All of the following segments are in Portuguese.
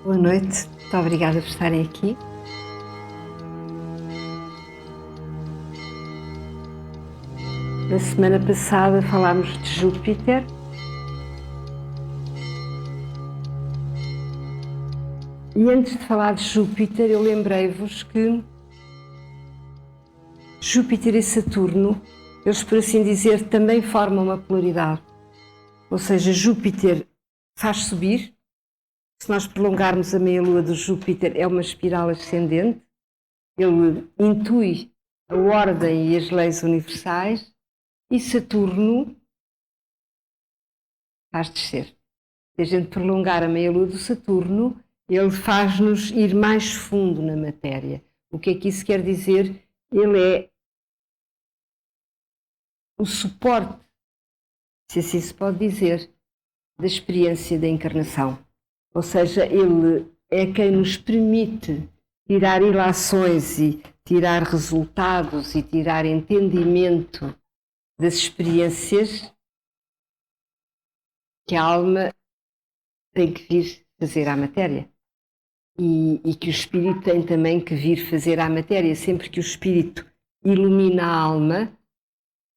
Boa noite, muito obrigada por estarem aqui. Na semana passada falámos de Júpiter. E antes de falar de Júpiter, eu lembrei-vos que Júpiter e Saturno, eles, por assim dizer, também formam uma polaridade. Ou seja, Júpiter faz subir. Se nós prolongarmos a meia-lua de Júpiter, é uma espiral ascendente. Ele intui a ordem e as leis universais. E Saturno faz descer. Se a gente prolongar a meia-lua do Saturno, ele faz-nos ir mais fundo na matéria. O que é que isso quer dizer? Ele é o suporte, se assim se pode dizer, da experiência da encarnação. Ou seja, ele é quem nos permite tirar ilações e tirar resultados e tirar entendimento das experiências que a alma tem que vir fazer à matéria. E que o espírito tem também que vir fazer à matéria. Sempre que o espírito ilumina a alma,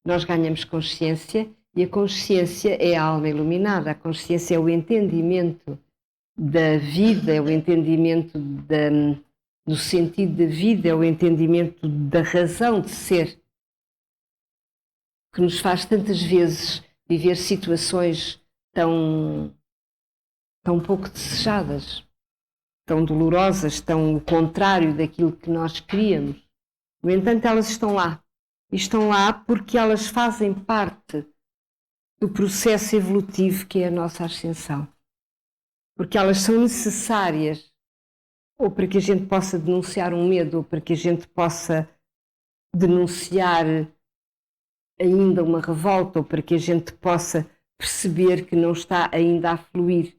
nós ganhamos consciência, e a consciência é a alma iluminada. A consciência é o entendimento da vida, é o entendimento do sentido da vida, é o entendimento da razão de ser, que nos faz tantas vezes viver situações tão pouco desejadas, tão dolorosas, tão o contrário daquilo que nós queríamos. No entanto, elas estão lá. E estão lá porque elas fazem parte do processo evolutivo que é a nossa ascensão. Porque elas são necessárias ou para que a gente possa denunciar um medo, ou para que a gente possa denunciar ainda uma revolta, ou para que a gente possa perceber que não está ainda a fluir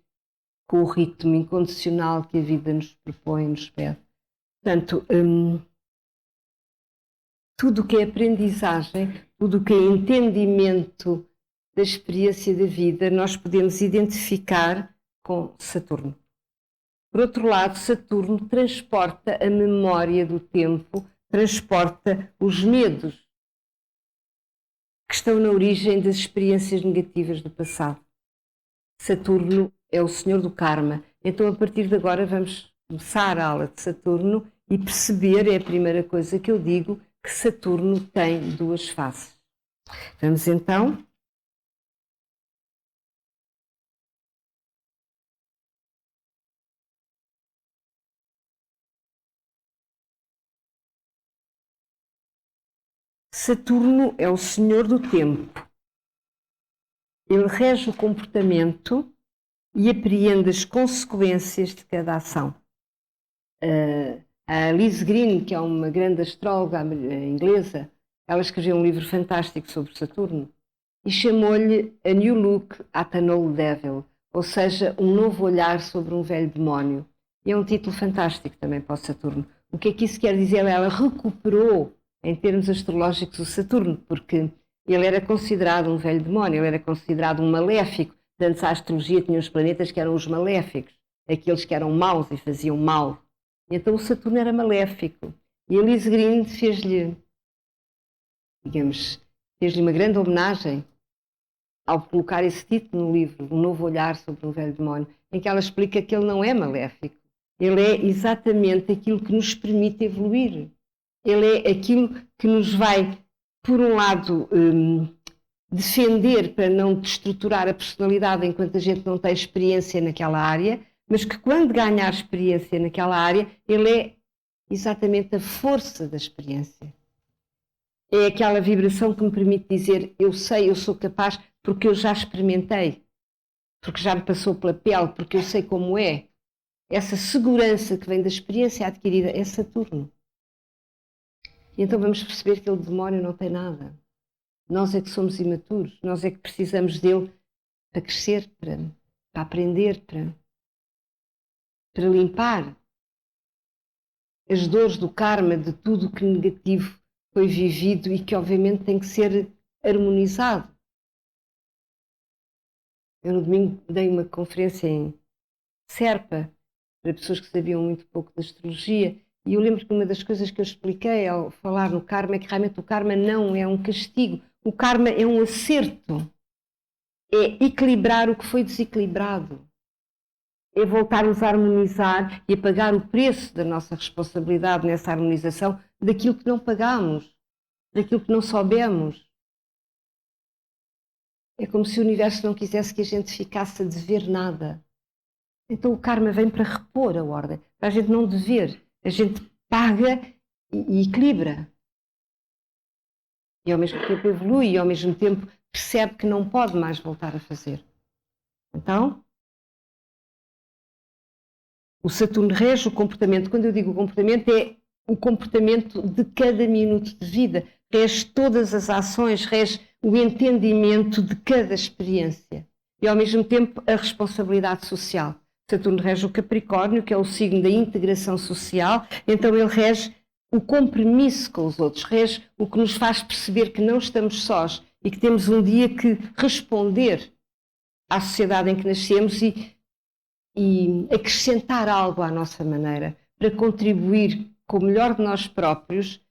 com o ritmo incondicional que a vida nos propõe, nos pede. Portanto, tudo o que é aprendizagem, tudo o que é entendimento da experiência da vida, nós podemos identificar com Saturno. Por outro lado, Saturno transporta a memória do tempo, transporta os medos que estão na origem das experiências negativas do passado. Saturno é o senhor do karma. Então, a partir de agora, vamos começar a aula de Saturno e perceber, é a primeira coisa que eu digo, que Saturno tem duas faces. Vamos então. Saturno é o senhor do tempo. Ele rege o comportamento e apreende as consequências de cada ação. A Alice Green, que é uma grande astróloga inglesa, ela escreveu um livro fantástico sobre Saturno e chamou-lhe A New Look at an Old Devil, ou seja, um novo olhar sobre um velho demónio. E é um título fantástico também para o Saturno. O que é que isso quer dizer? Ela recuperou, em termos astrológicos, o Saturno, porque ele era considerado um velho demónio, ele era considerado um maléfico. Antes a astrologia tinha os planetas que eram os maléficos, aqueles que eram maus e faziam mal. Então o Saturno era maléfico. E a Alice Green fez-lhe, digamos, fez-lhe uma grande homenagem ao colocar esse título no livro, Um Novo Olhar sobre um Velho Demónio, em que ela explica que ele não é maléfico. Ele é exatamente aquilo que nos permite evoluir. Ele é aquilo que nos vai, por um lado, defender para não destruturar a personalidade enquanto a gente não tem experiência naquela área, mas que quando ganhar experiência naquela área, ele é exatamente a força da experiência. É aquela vibração que me permite dizer eu sei, eu sou capaz, porque eu já experimentei, porque já me passou pela pele, porque eu sei como é. Essa segurança que vem da experiência adquirida é Saturno. E então vamos perceber que ele de demónio não tem nada. Nós é que somos imaturos, nós é que precisamos dele para crescer, para aprender, para limpar as dores do karma, de tudo o que negativo foi vivido e que obviamente tem que ser harmonizado. Eu no domingo dei uma conferência em Serpa para pessoas que sabiam muito pouco de astrologia. E eu lembro que uma das coisas que eu expliquei ao falar no karma é que realmente o karma não é um castigo. O karma é um acerto. É equilibrar o que foi desequilibrado. É voltarmos a harmonizar e a pagar o preço da nossa responsabilidade nessa harmonização daquilo que não pagamos, daquilo que não soubemos. É como se o universo não quisesse que a gente ficasse a dever nada. Então o karma vem para repor a ordem, para a gente não dever. A gente paga e equilibra. E ao mesmo tempo evolui e ao mesmo tempo percebe que não pode mais voltar a fazer. Então, o Saturno rege o comportamento. Quando eu digo o comportamento, é o comportamento de cada minuto de vida. Rege todas as ações, rege o entendimento de cada experiência. E ao mesmo tempo a responsabilidade social. Saturno rege o Capricórnio, que é o signo da integração social. Então ele rege o compromisso com os outros, rege o que nos faz perceber que não estamos sós e que temos um dia que responder à sociedade em que nascemos e acrescentar algo à nossa maneira para contribuir com o melhor de nós próprios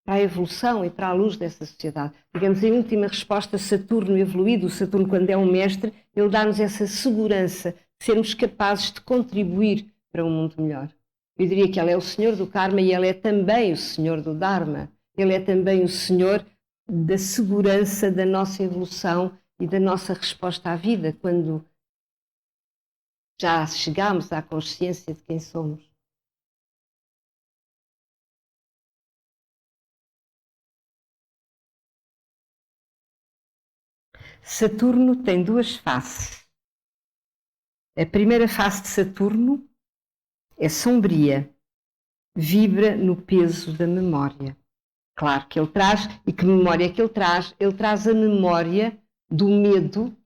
para a evolução e para a luz dessa sociedade. Digamos, em última resposta, Saturno evoluído, o Saturno quando é um mestre, ele dá-nos essa segurança de sermos capazes de contribuir para um mundo melhor. Eu diria que ele é o senhor do karma e ele é também o senhor do dharma. Ele é também o senhor da segurança da nossa evolução e da nossa resposta à vida, quando já chegamos à consciência de quem somos. Saturno tem duas faces. A primeira face de Saturno é sombria, vibra no peso da memória. Claro que ele traz, e que memória é que ele traz? Ele traz a memória do medo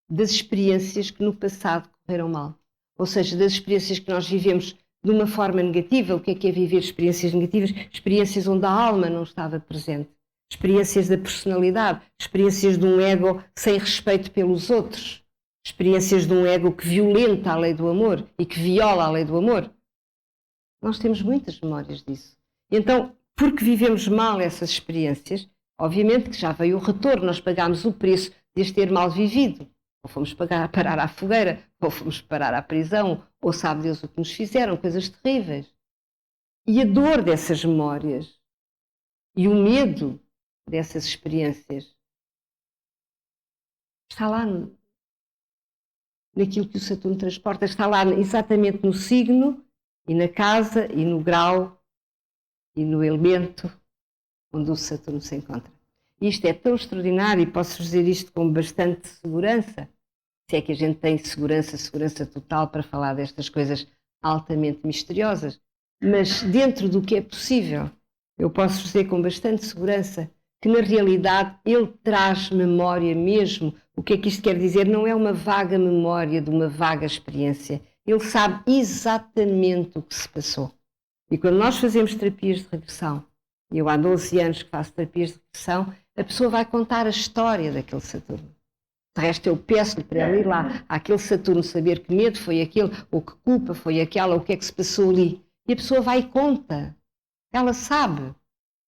das experiências que no passado correram mal. Ou seja, das experiências que nós vivemos de uma forma negativa. O que é viver experiências negativas? Experiências onde a alma não estava presente. Experiências da personalidade, experiências de um ego sem respeito pelos outros, experiências de um ego que violenta a lei do amor e que viola a lei do amor. Nós temos muitas memórias disso. Então, porque vivemos mal essas experiências, obviamente que já veio o retorno, nós pagámos o preço de as ter mal vivido. Ou fomos parar à fogueira, ou fomos parar à prisão, ou sabe Deus o que nos fizeram, coisas terríveis. E a dor dessas memórias e o medo dessas experiências está lá naquilo que o Saturno transporta, está lá exatamente no signo e na casa e no grau e no elemento onde o Saturno se encontra. E isto é tão extraordinário e posso dizer isto com bastante segurança, se é que a gente tem segurança total para falar destas coisas altamente misteriosas, mas dentro do que é possível, eu posso dizer com bastante segurança que na realidade ele traz memória mesmo. O que é que isto quer dizer? Não é uma vaga memória de uma vaga experiência. Ele sabe exatamente o que se passou. E quando nós fazemos terapias de regressão, e eu há 12 anos que faço terapias de regressão, a pessoa vai contar a história daquele Saturno. De resto, eu peço-lhe para ela ir lá, àquele Saturno, saber que medo foi aquele, ou que culpa foi aquela, ou o que é que se passou ali. E a pessoa vai e conta. Ela sabe.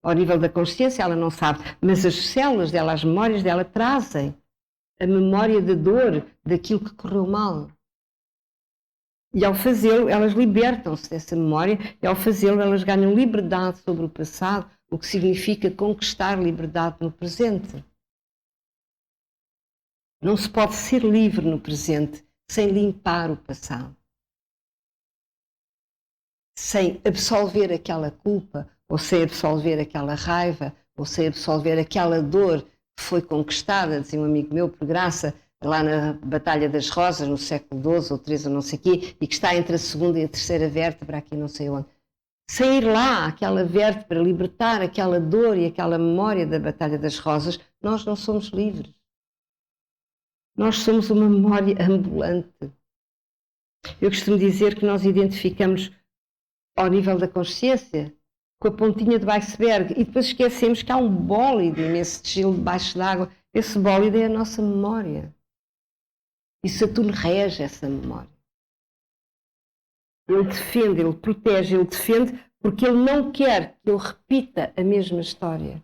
Ao nível da consciência, ela não sabe, mas as células dela, as memórias dela, trazem a memória da dor, daquilo que correu mal. E ao fazê-lo, elas libertam-se dessa memória, e ao fazê-lo, elas ganham liberdade sobre o passado, o que significa conquistar liberdade no presente. Não se pode ser livre no presente sem limpar o passado, sem absolver aquela culpa, ou sem absolver aquela raiva, ou sem absolver aquela dor que foi conquistada, dizia um amigo meu, por graça, lá na Batalha das Rosas, no século XII ou XIII, ou não sei o quê, e que está entre a segunda e a terceira vértebra, aqui não sei onde. Sem ir lá, aquela vértebra, libertar aquela dor e aquela memória da Batalha das Rosas, nós não somos livres. Nós somos uma memória ambulante. Eu costumo dizer que nós identificamos ao nível da consciência, com a pontinha do iceberg, e depois esquecemos que há um bólido imenso de gelo debaixo d'água. Esse bólido é a nossa memória. E Saturno rege essa memória. Ele defende, ele protege, ele defende, porque ele não quer que eu repita a mesma história.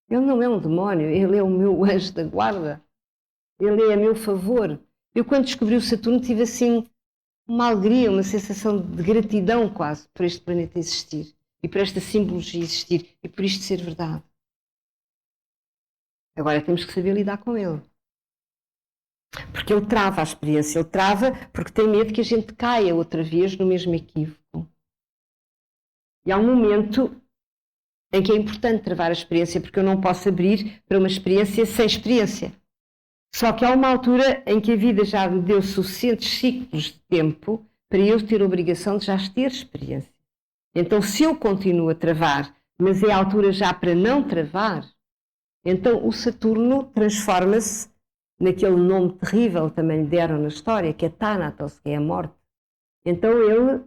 Ele não é um demónio, ele é o meu anjo da guarda. Ele é a meu favor. Eu, quando descobri o Saturno, tive assim uma alegria, uma sensação de gratidão quase por este planeta existir e por esta simbologia existir e por isto ser verdade. Agora temos que saber lidar com ele. Porque ele trava a experiência, ele trava porque tem medo que a gente caia outra vez no mesmo equívoco. E há um momento em que é importante travar a experiência, porque eu não posso abrir para uma experiência sem experiência. Só que há uma altura em que a vida já me deu suficientes ciclos de tempo para eu ter a obrigação de já ter experiência. Então, se eu continuo a travar, mas é a altura já para não travar, então o Saturno transforma-se naquele nome terrível que também lhe deram na história, que é Thanatos, que é a morte. Então ele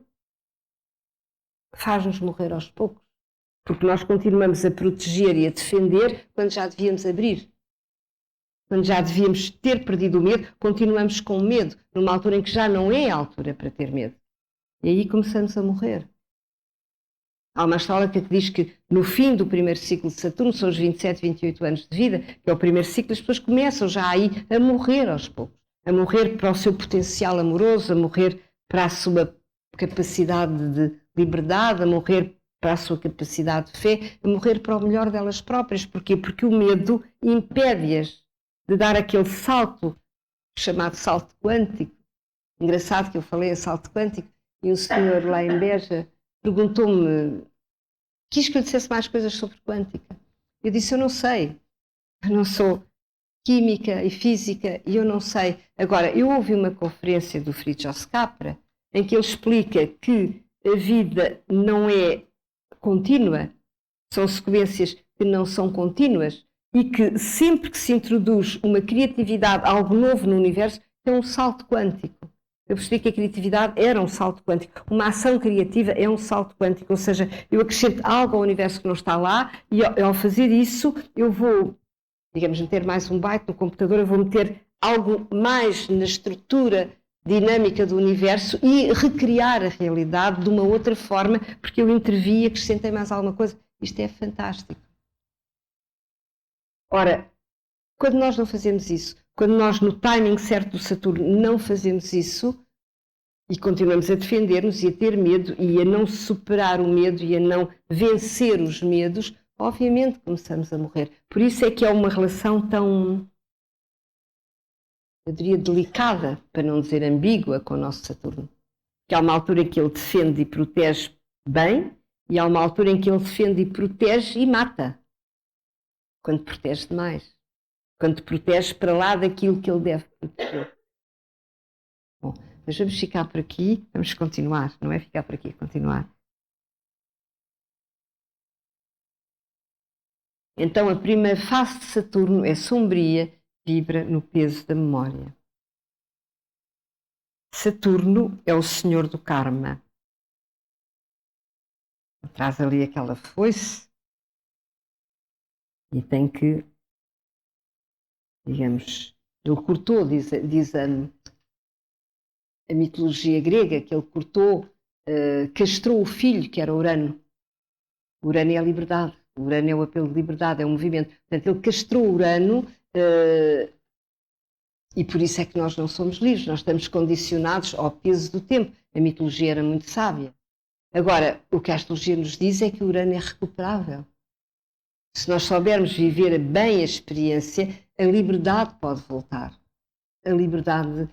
faz-nos morrer aos poucos, porque nós continuamos a proteger e a defender quando já devíamos abrir. Quando já devíamos ter perdido o medo, continuamos com medo, numa altura em que já não é a altura para ter medo. E aí começamos a morrer. Há uma astróloga que diz que no fim do primeiro ciclo de Saturno, são os 27, 28 anos de vida, que é o primeiro ciclo, as pessoas começam já aí a morrer aos poucos. A morrer para o seu potencial amoroso, a morrer para a sua capacidade de liberdade, a morrer para a sua capacidade de fé, a morrer para o melhor delas próprias. Porquê? Porque o medo impede-as de dar aquele salto, chamado salto quântico. Engraçado que eu falei a salto quântico e um senhor lá em Beja perguntou-me, quis que eu dissesse mais coisas sobre quântica. Eu disse, eu não sei, eu não sou química e física e eu não sei. Agora, eu ouvi uma conferência do Fritjof Capra em que ele explica que a vida não é contínua, são sequências que não são contínuas e que sempre que se introduz uma criatividade, algo novo no universo, é um salto quântico. Eu percebi que a criatividade era um salto quântico. Uma ação criativa é um salto quântico, ou seja, eu acrescento algo ao universo que não está lá e ao fazer isso eu vou, digamos, meter mais um byte no computador, eu vou meter algo mais na estrutura dinâmica do universo e recriar a realidade de uma outra forma, porque eu intervi e acrescentei mais alguma coisa. Isto é fantástico. Ora, quando nós não fazemos isso, quando nós no timing certo do Saturno não fazemos isso e continuamos a defender-nos e a ter medo e a não superar o medo e a não vencer os medos, obviamente começamos a morrer. Por isso é que é uma relação tão, eu diria, delicada, para não dizer ambígua, com o nosso Saturno. Que há uma altura em que ele defende e protege bem e há uma altura em que ele defende e protege e mata. Quando protege demais. Quando protege para lá daquilo que ele deve proteger. Bom, mas vamos ficar por aqui, vamos continuar, não é ficar por aqui, continuar. Então a primeira face de Saturno é sombria, vibra no peso da memória. Saturno é o senhor do karma. Traz ali aquela foice e tem que, digamos, ele cortou, diz a mitologia grega, que ele cortou, castrou o filho, que era Urano. Urano é a liberdade, Urano é o apelo de liberdade, é um movimento. Portanto, ele castrou Urano e por isso é que nós não somos livres, nós estamos condicionados ao peso do tempo. A mitologia era muito sábia. Agora, o que a astrologia nos diz é que o Urano é recuperável. Se nós soubermos viver bem a experiência, a liberdade pode voltar. A liberdade,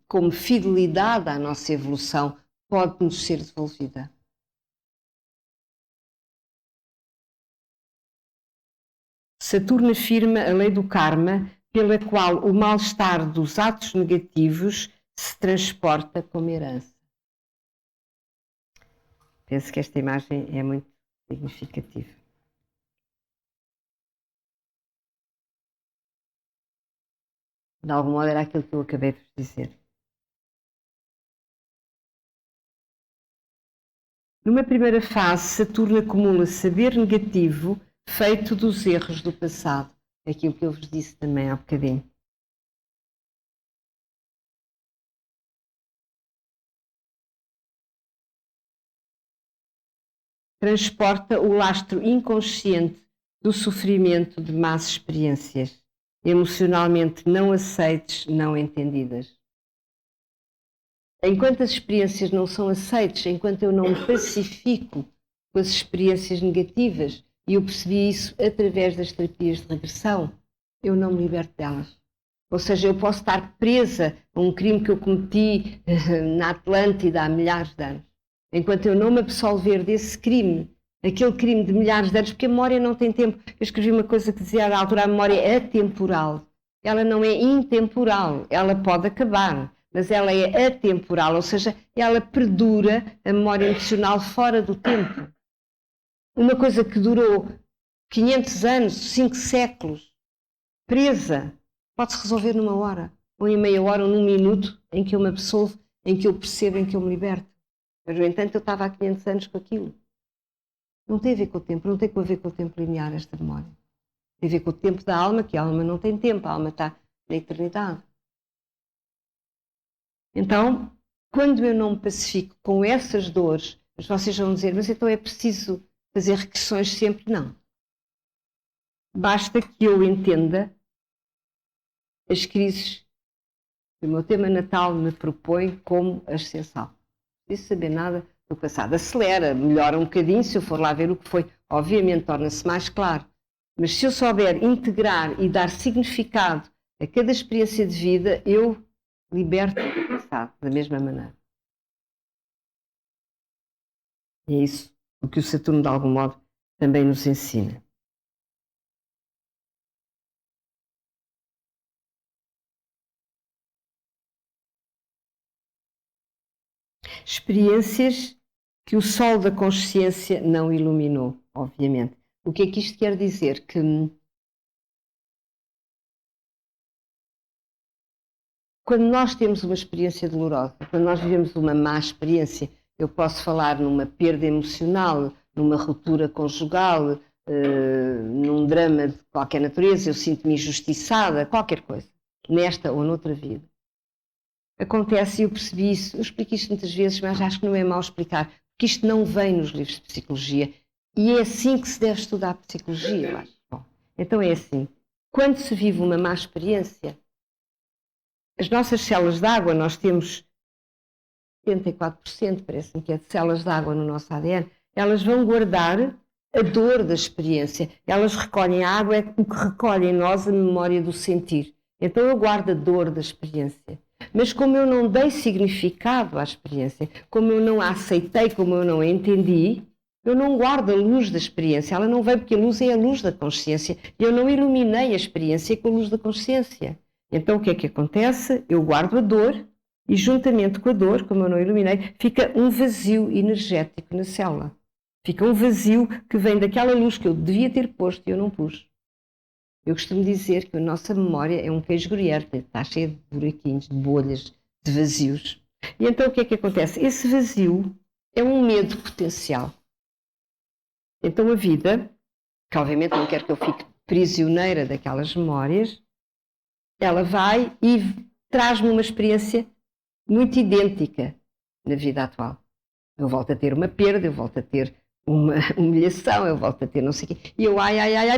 como fidelidade à nossa evolução, pode nos ser devolvida. Saturno afirma a lei do karma, pela qual o mal-estar dos atos negativos se transporta como herança. Penso que esta imagem é muito significativa. De algum modo era aquilo que eu acabei de vos dizer. Numa primeira fase, Saturno acumula saber negativo feito dos erros do passado. Aquilo que eu vos disse também há bocadinho. transporta o lastro inconsciente do sofrimento de más experiências, emocionalmente não aceites, não entendidas. Enquanto as experiências não são aceites, enquanto eu não me pacifico com as experiências negativas, e eu percebi isso através das terapias de regressão, eu não me liberto delas. Ou seja, eu posso estar presa a um crime que eu cometi na Atlântida há milhares de anos. Enquanto eu não me absolver desse crime, aquele crime de milhares de anos, porque a memória não tem tempo. Eu escrevi uma coisa que dizia à altura, a memória é atemporal. Ela não é intemporal, ela pode acabar, mas ela é atemporal, ou seja, ela perdura a memória emocional fora do tempo. Uma coisa que durou 500 anos, 5 séculos, presa, pode-se resolver numa hora, ou em meia hora, ou num minuto, em que eu me absolvo, em que eu percebo, em que eu me liberto. Mas, no entanto, eu estava há 500 anos com aquilo. Não tem a ver com o tempo, não tem a ver com o tempo linear, esta memória. Tem a ver com o tempo da alma, que a alma não tem tempo, a alma está na eternidade. Então, quando eu não me pacifico com essas dores, vocês vão dizer, mas então é preciso fazer regressões sempre? Não. Basta que eu entenda as crises que o meu tema natal me propõe como ascensal. Não preciso saber nada do passado. Acelera, melhora um bocadinho, se eu for lá ver o que foi. Obviamente torna-se mais claro. Mas se eu souber integrar e dar significado a cada experiência de vida, eu liberto o passado da mesma maneira. E é isso o que o Saturno, de algum modo, também nos ensina. Experiências que o sol da consciência não iluminou, obviamente. O que é que isto quer dizer? Que quando nós temos uma experiência dolorosa, quando nós vivemos uma má experiência, eu posso falar numa perda emocional, numa ruptura conjugal, num drama de qualquer natureza, eu sinto-me injustiçada, qualquer coisa, nesta ou noutra vida. Acontece, e eu percebi isso, eu explico isto muitas vezes, mas acho que não é mau explicar, porque isto não vem nos livros de psicologia, e é assim que se deve estudar a psicologia, eu acho. Bom, então é assim, quando se vive uma má experiência, as nossas células de água, nós temos 74%, parece-me que é de células de água no nosso ADN, elas vão guardar a dor da experiência. Elas recolhem a água, é o que recolhe em nós a memória do sentir. Então eu guardo a dor da experiência. Mas como eu não dei significado à experiência, como eu não a aceitei, como eu não a entendi, eu não guardo a luz da experiência. Ela não veio porque a luz é a luz da consciência. Eu não iluminei a experiência com a luz da consciência. Então o que é que acontece? Eu guardo a dor e juntamente com a dor, como eu não iluminei, fica um vazio energético na célula. Fica um vazio que vem daquela luz que eu devia ter posto e eu não pus. Eu costumo dizer que a nossa memória é um queijo gruyère, está cheia de buraquinhos, de bolhas, de vazios. E então o que é que acontece? Esse vazio é um medo potencial. Então a vida, que obviamente não quer que eu fique prisioneira daquelas memórias, ela vai e traz-me uma experiência muito idêntica na vida atual. Eu volto a ter uma perda, eu volto a ter uma humilhação, eu volto a ter não sei o quê. E eu,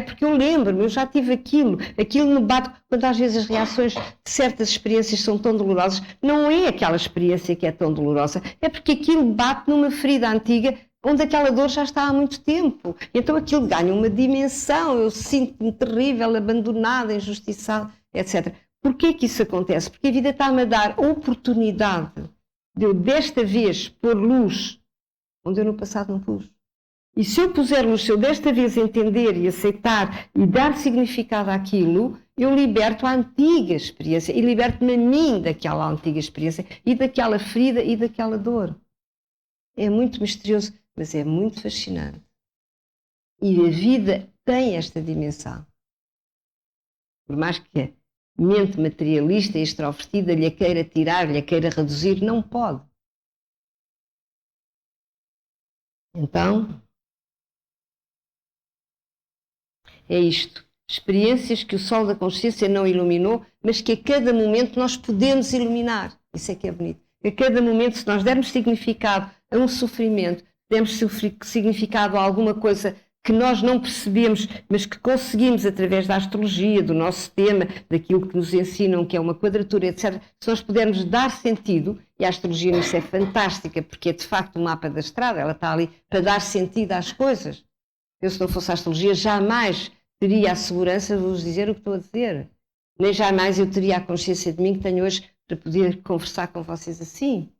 porque eu lembro-me, eu já tive aquilo me bate. Quando às vezes as reações de certas experiências são tão dolorosas, não é aquela experiência que é tão dolorosa, é porque aquilo bate numa ferida antiga onde aquela dor já está há muito tempo. Então aquilo ganha uma dimensão, eu sinto-me terrível, abandonada, injustiçada, etc. Porquê que isso acontece? Porque a vida está-me a dar a oportunidade de eu desta vez pôr luz onde eu no passado não pus. E se eu puser luz, se eu desta vez entender e aceitar e dar significado àquilo, eu liberto a antiga experiência e liberto-me a mim daquela antiga experiência e daquela ferida e daquela dor. É muito misterioso, mas é muito fascinante. E a vida tem esta dimensão. Por mais que a mente materialista e extrovertida lhe queira tirar, lhe queira reduzir, não pode. Então, é isto. Experiências que o sol da consciência não iluminou, mas que a cada momento nós podemos iluminar. Isso é que é bonito. A cada momento, se nós dermos significado a um sofrimento, demos significado a alguma coisa que nós não percebemos, mas que conseguimos através da astrologia, do nosso sistema, daquilo que nos ensinam, que é uma quadratura, etc. Se nós pudermos dar sentido, e a astrologia nisso é fantástica, porque é de facto o mapa da estrada, ela está ali para dar sentido às coisas. Eu, se não fosse a astrologia, jamais teria a segurança de vos dizer o que estou a dizer. Nem jamais eu teria a consciência de mim que tenho hoje para poder conversar com vocês assim.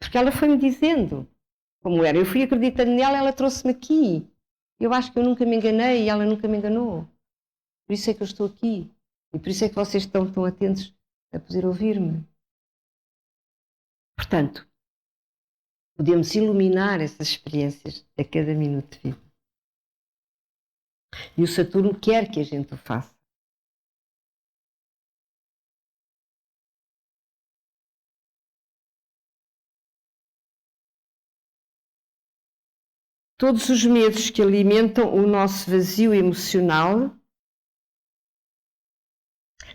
Porque ela foi-me dizendo como era. Eu fui acreditando nela, ela trouxe-me aqui. Eu acho que eu nunca me enganei e ela nunca me enganou. Por isso é que eu estou aqui. E por isso é que vocês estão tão atentos a poder ouvir-me. Portanto, podemos iluminar essas experiências a cada minuto de vida. E o Saturno quer que a gente o faça. Todos os medos que alimentam o nosso vazio emocional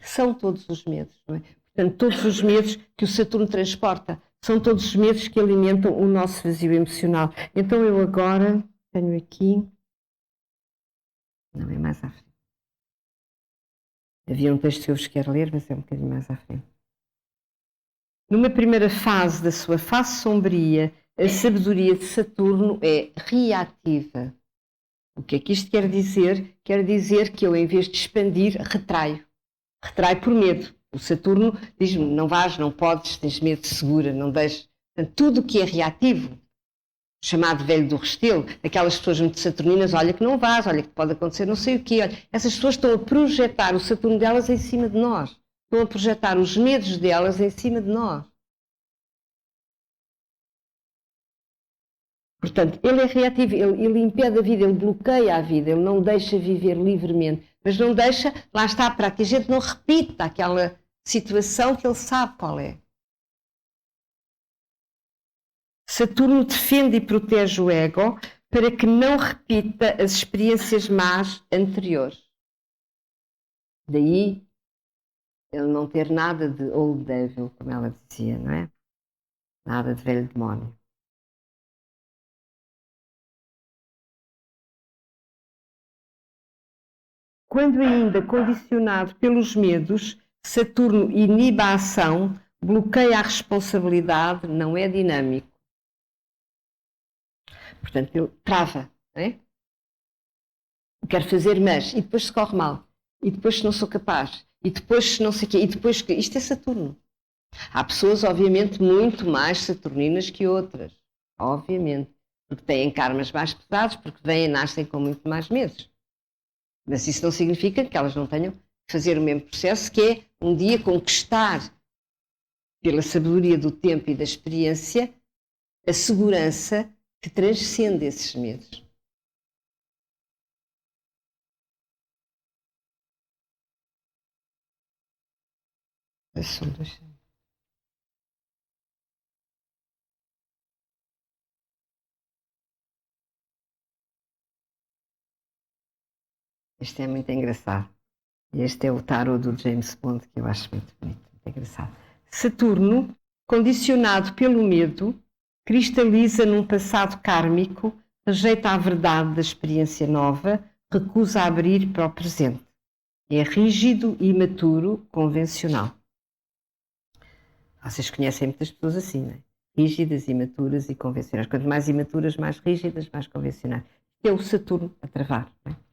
são todos os medos, não é? Portanto, todos os medos que o Saturno transporta são todos os medos que alimentam o nosso vazio emocional. Então eu agora tenho aqui... Não, é mais à frente. Havia um texto que eu vos quero ler, mas é um bocadinho mais à frente. Numa primeira fase da sua face sombria, a sabedoria de Saturno é reativa. O que é que isto quer dizer? Quer dizer que eu, em vez de expandir, retraio. Retraio por medo. O Saturno diz-me, não vais, não podes, tens medo, segura, não deixes. Portanto, tudo o que é reativo, chamado velho do Restelo, aquelas pessoas muito saturninas, olha que não vais, olha que pode acontecer não sei o quê. Olha, essas pessoas estão a projetar o Saturno delas em cima de nós. Estão a projetar os medos delas em cima de nós. Portanto, ele é reativo, ele impede a vida, ele bloqueia a vida, ele não deixa viver livremente. Mas não deixa, lá está, para que a gente não repita aquela situação que ele sabe qual é. Saturno defende e protege o ego para que não repita as experiências más anteriores. Daí ele não ter nada de old devil, como ela dizia, não é? Nada de velho demónio. Quando ainda condicionado pelos medos, Saturno inibe a ação, bloqueia a responsabilidade, não é dinâmico. Portanto, ele trava, não é? Quero fazer, mas, e depois se corre mal, e depois se não sou capaz, e depois se não sei o quê, e depois que... Isto é Saturno. Há pessoas, obviamente, muito mais saturninas que outras, obviamente, porque têm karmas mais pesados, porque vêm e nascem com muito mais medos. Mas isso não significa que elas não tenham que fazer o mesmo processo, que é um dia conquistar, pela sabedoria do tempo e da experiência, a segurança que transcende esses medos. Este é muito engraçado. Este é o tarot do James Bond, que eu acho muito bonito, muito engraçado. Saturno, condicionado pelo medo, cristaliza num passado kármico, rejeita a verdade da experiência nova, recusa abrir para o presente. É rígido, imaturo, convencional. Vocês conhecem muitas pessoas assim, não é? Rígidas, imaturas e convencionais. Quanto mais imaturas, mais rígidas, mais convencionais. É o Saturno a travar, não é?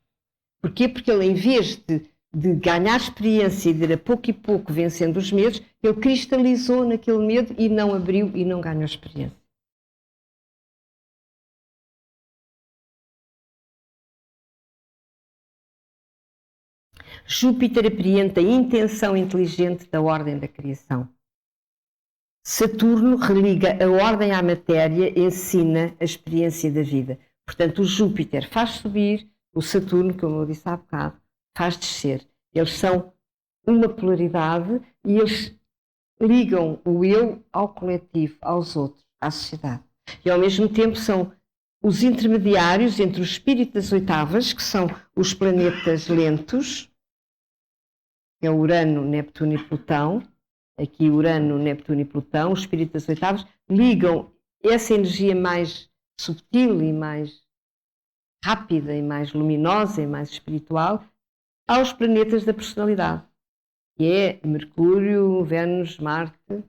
Porquê? Porque ele, em vez de ganhar experiência e de ir a pouco e pouco vencendo os medos, ele cristalizou naquele medo e não abriu e não ganhou experiência. Júpiter apreende a intenção inteligente da ordem da criação. Saturno religa a ordem à matéria e ensina a experiência da vida. Portanto, o Júpiter faz subir, o Saturno, como eu disse há bocado, faz descer. Eles são uma polaridade e eles ligam o eu ao coletivo, aos outros, à sociedade. E ao mesmo tempo são os intermediários entre o espírito das oitavas, que são os planetas lentos, que é Urano, Neptuno e Plutão. Aqui Urano, Neptuno e Plutão, o espírito das oitavas, ligam essa energia mais subtil e mais rápida e mais luminosa e mais espiritual, aos planetas da personalidade, que é Mercúrio, Vênus, Marte,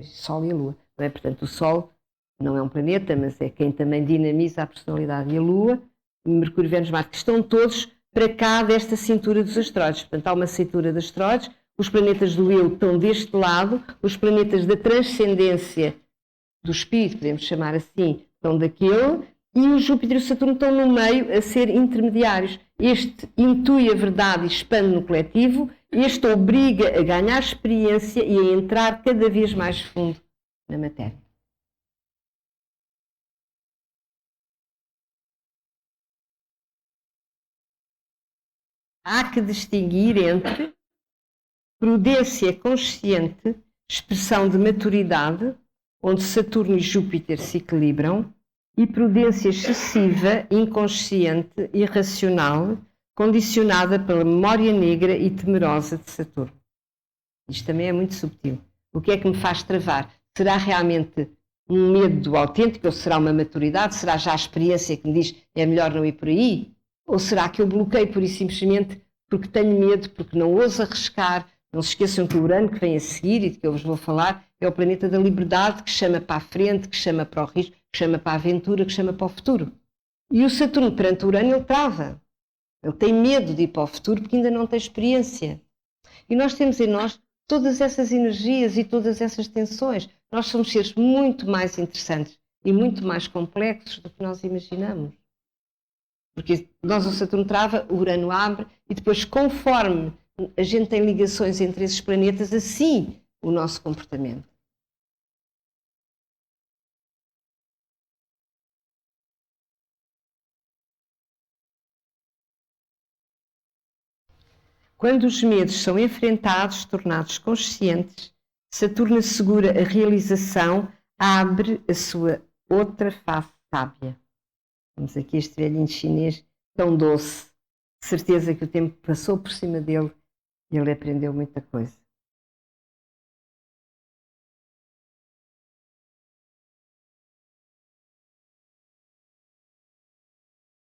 Sol e a Lua. Não é? Portanto, o Sol não é um planeta, mas é quem também dinamiza a personalidade. E a Lua, Mercúrio, Vênus, Marte, que estão todos para cá desta cintura dos asteroides. Portanto, há uma cintura de asteroides, os planetas do eu estão deste lado, os planetas da transcendência do espírito, podemos chamar assim, estão daquele, e o Júpiter e o Saturno estão no meio a ser intermediários. Este intui a verdade e expande no coletivo, este obriga a ganhar experiência e a entrar cada vez mais fundo na matéria. Há que distinguir entre prudência consciente, expressão de maturidade, onde Saturno e Júpiter se equilibram, e prudência excessiva, inconsciente, irracional, condicionada pela memória negra e temerosa de Saturno. Isto também é muito subtil. O que é que me faz travar? Será realmente um medo autêntico ou será uma maturidade? Será já a experiência que me diz é melhor não ir por aí? Ou será que eu bloqueio pura e simplesmente porque tenho medo, porque não ouso arriscar? Não se esqueçam que o Urano, que vem a seguir e de que eu vos vou falar, é o planeta da liberdade, que chama para a frente, que chama para o risco, que chama para a aventura, que chama para o futuro. E o Saturno, perante o Urano, ele trava. Ele tem medo de ir para o futuro porque ainda não tem experiência. E nós temos em nós todas essas energias e todas essas tensões. Nós somos seres muito mais interessantes e muito mais complexos do que nós imaginamos. Porque nós, o Saturno trava, o Urano abre, e depois, conforme a gente tem ligações entre esses planetas, assim o nosso comportamento. Quando os medos são enfrentados, tornados conscientes, Saturno assegura a realização, abre a sua outra face sábia. Temos aqui este velhinho chinês tão doce, de certeza que o tempo passou por cima dele e ele aprendeu muita coisa.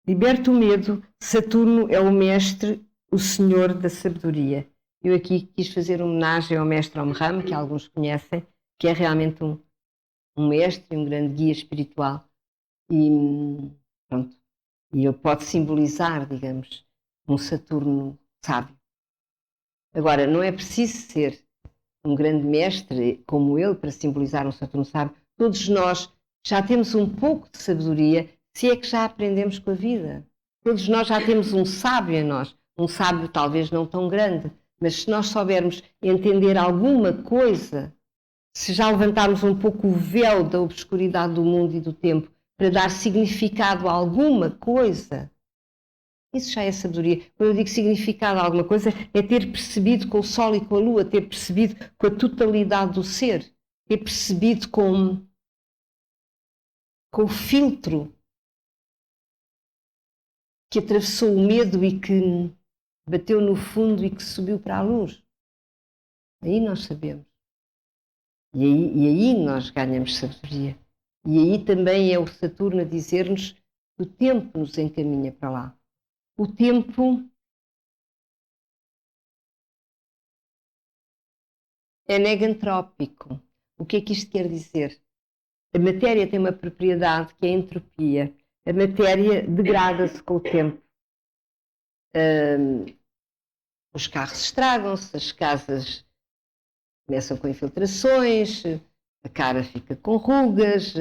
Liberta o medo, Saturno é o mestre, o senhor da sabedoria. Eu aqui quis fazer homenagem ao mestre Omram, que alguns conhecem, que é realmente um mestre, um grande guia espiritual. E pronto, e ele pode simbolizar, digamos, um Saturno sábio. Agora, não é preciso ser um grande mestre como ele para simbolizar um Saturno sábio. Todos nós já temos um pouco de sabedoria, se é que já aprendemos com a vida. Todos nós já temos um sábio em nós, um sábio talvez não tão grande, mas se nós soubermos entender alguma coisa, se já levantarmos um pouco o véu da obscuridade do mundo e do tempo para dar significado a alguma coisa, isso já é sabedoria. Quando eu digo significado a alguma coisa, é ter percebido com o Sol e com a Lua, ter percebido com a totalidade do ser, ter percebido com o filtro que atravessou o medo e que bateu no fundo e que subiu para a luz. Aí nós sabemos. E aí nós ganhamos sabedoria. E aí também é o Saturno a dizer-nos que o tempo nos encaminha para lá. O tempo é negantrópico. O que é que isto quer dizer? A matéria tem uma propriedade que é a entropia. A matéria degrada-se com o tempo. Os carros estragam-se, as casas começam com infiltrações, a cara fica com rugas.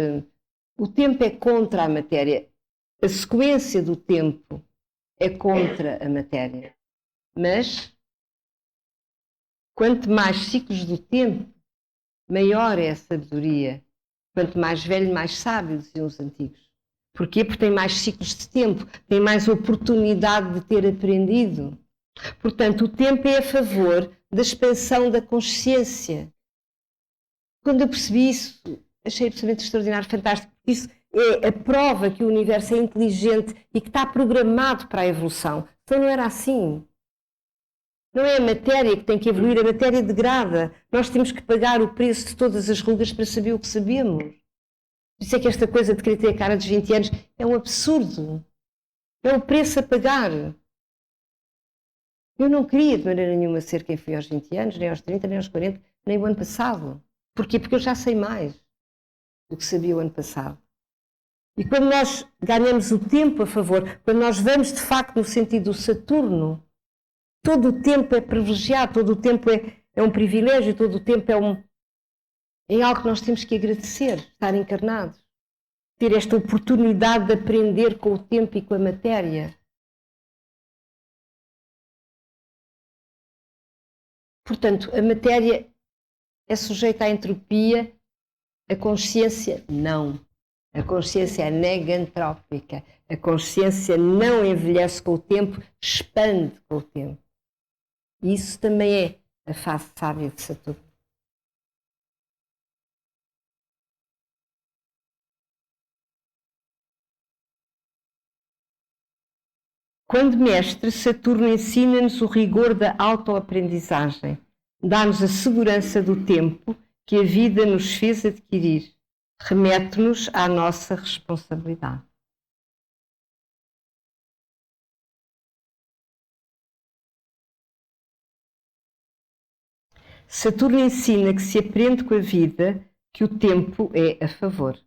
O tempo é contra a matéria. A sequência do tempo é contra a matéria. Mas, quanto mais ciclos do tempo, maior é a sabedoria. Quanto mais velho, mais sábio, diziam os antigos. Porquê? Porque tem mais ciclos de tempo, tem mais oportunidade de ter aprendido. Portanto, o tempo é a favor da expansão da consciência. Quando eu percebi isso, achei absolutamente extraordinário, fantástico. Isso é a prova que o universo é inteligente e que está programado para a evolução. Então não era assim. Não é a matéria que tem que evoluir, a matéria degrada. Nós temos que pagar o preço de todas as rugas para saber o que sabemos. Por isso é que esta coisa de querer ter a cara dos 20 anos é um absurdo. É o preço a pagar. Eu não queria de maneira nenhuma ser quem fui aos 20 anos, nem aos 30, nem aos 40, nem o ano passado. Porquê? Porque eu já sei mais do que sabia o ano passado. E quando nós ganhamos o tempo a favor, quando nós vamos de facto no sentido do Saturno, todo o tempo é privilegiado, todo o tempo é um privilégio, todo o tempo é algo que nós temos que agradecer, estar encarnados. Ter esta oportunidade de aprender com o tempo e com a matéria. Portanto, a matéria é sujeita à entropia, a consciência não. A consciência é negantrópica. A consciência não envelhece com o tempo, expande com o tempo. E isso também é a face sábia de Saturno. Quando mestre, Saturno ensina-nos o rigor da autoaprendizagem, dá-nos a segurança do tempo que a vida nos fez adquirir, remete-nos à nossa responsabilidade. Saturno ensina que se aprende com a vida que o tempo é a favor.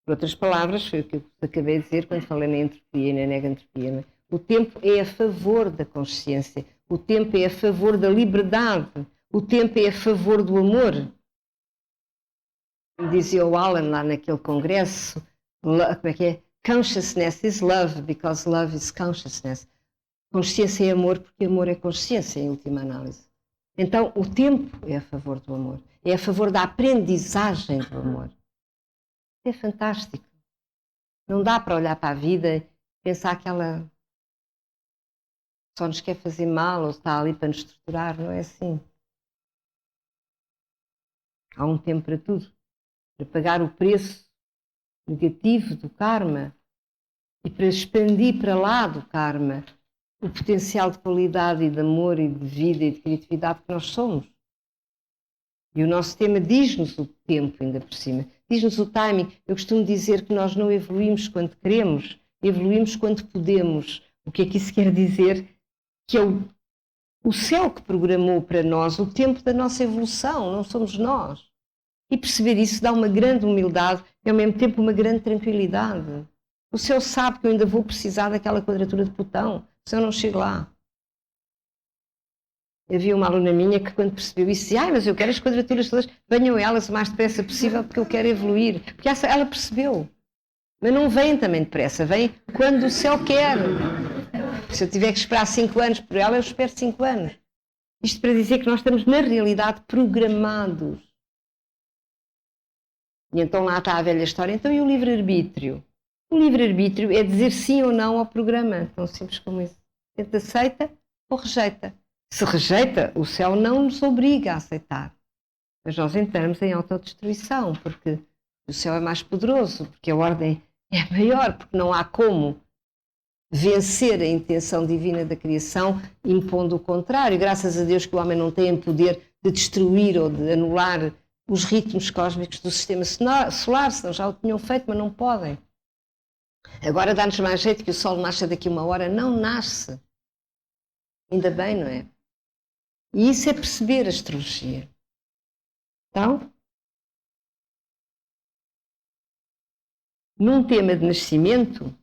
Por outras palavras, foi o que eu acabei de dizer quando falei na entropia e na negantropia. O tempo é a favor da consciência, o tempo é a favor da liberdade, o tempo é a favor do amor. Dizia o Alan lá naquele congresso, como é que é? Consciousness is love, because love is consciousness. Consciência é amor, porque amor é consciência, em última análise. Então, o tempo é a favor do amor, é a favor da aprendizagem do amor. É fantástico. Não dá para olhar para a vida e pensar que ela só nos quer fazer mal ou está ali para nos torturar. Não é assim. Há um tempo para tudo. Para pagar o preço negativo do karma e para expandir para lá do karma o potencial de qualidade e de amor e de vida e de criatividade que nós somos. E o nosso tema diz-nos o tempo, ainda por cima. Diz-nos o timing. Eu costumo dizer que nós não evoluímos quando queremos, evoluímos quando podemos. O que é que isso quer dizer? Que é o céu que programou para nós o tempo da nossa evolução, não somos nós. E perceber isso dá uma grande humildade e ao mesmo tempo uma grande tranquilidade. O céu sabe que eu ainda vou precisar daquela quadratura de Plutão, se eu não chego lá. Havia uma aluna minha que quando percebeu isso dizia, mas eu quero as quadraturas todas, venham elas o mais depressa possível porque eu quero evoluir. Porque ela percebeu. Mas não vem também depressa, vem quando o céu quer. Se eu tiver que esperar 5 anos por ela, eu espero 5 anos. Isto para dizer que nós estamos, na realidade, programados. E então lá está a velha história. Então e o livre-arbítrio? O livre-arbítrio é dizer sim ou não ao programa. Tão simples como isso. A gente aceita ou rejeita. Se rejeita, o céu não nos obriga a aceitar. Mas nós entramos em autodestruição, porque o céu é mais poderoso, porque a ordem é maior, porque não há como vencer a intenção divina da criação impondo o contrário. Graças a Deus que o homem não tem poder de destruir ou de anular os ritmos cósmicos do sistema solar, senão já o tinham feito, mas não podem. Agora dá-nos mais jeito que o Sol nasça daqui a 1 hora. Não nasce. Ainda bem, não é? E isso é perceber a astrologia. Então, num tema de nascimento,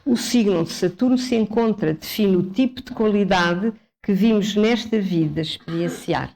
o signo de Saturno se encontra, define o tipo de qualidade que vimos nesta vida experienciar.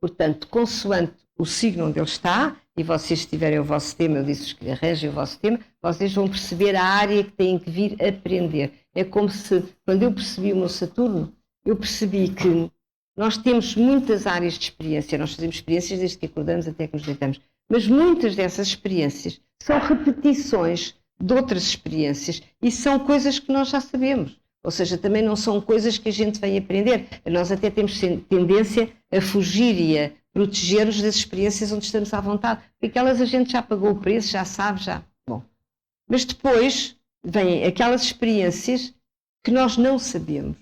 Portanto, consoante o signo onde ele está, e vocês tiverem o vosso tema, eu disse que arranjem o vosso tema, vocês vão perceber a área que têm que vir aprender. É como se, quando eu percebi o meu Saturno, eu percebi que nós temos muitas áreas de experiência, nós fazemos experiências desde que acordamos até que nos deitamos, mas muitas dessas experiências são repetições de outras experiências e são coisas que nós já sabemos. Ou seja, também não são coisas que a gente vem aprender. Nós até temos tendência a fugir e a proteger-nos das experiências onde estamos à vontade. Porque aquelas a gente já pagou o preço, já sabe, já. Bom. Mas depois vêm aquelas experiências que nós não sabemos.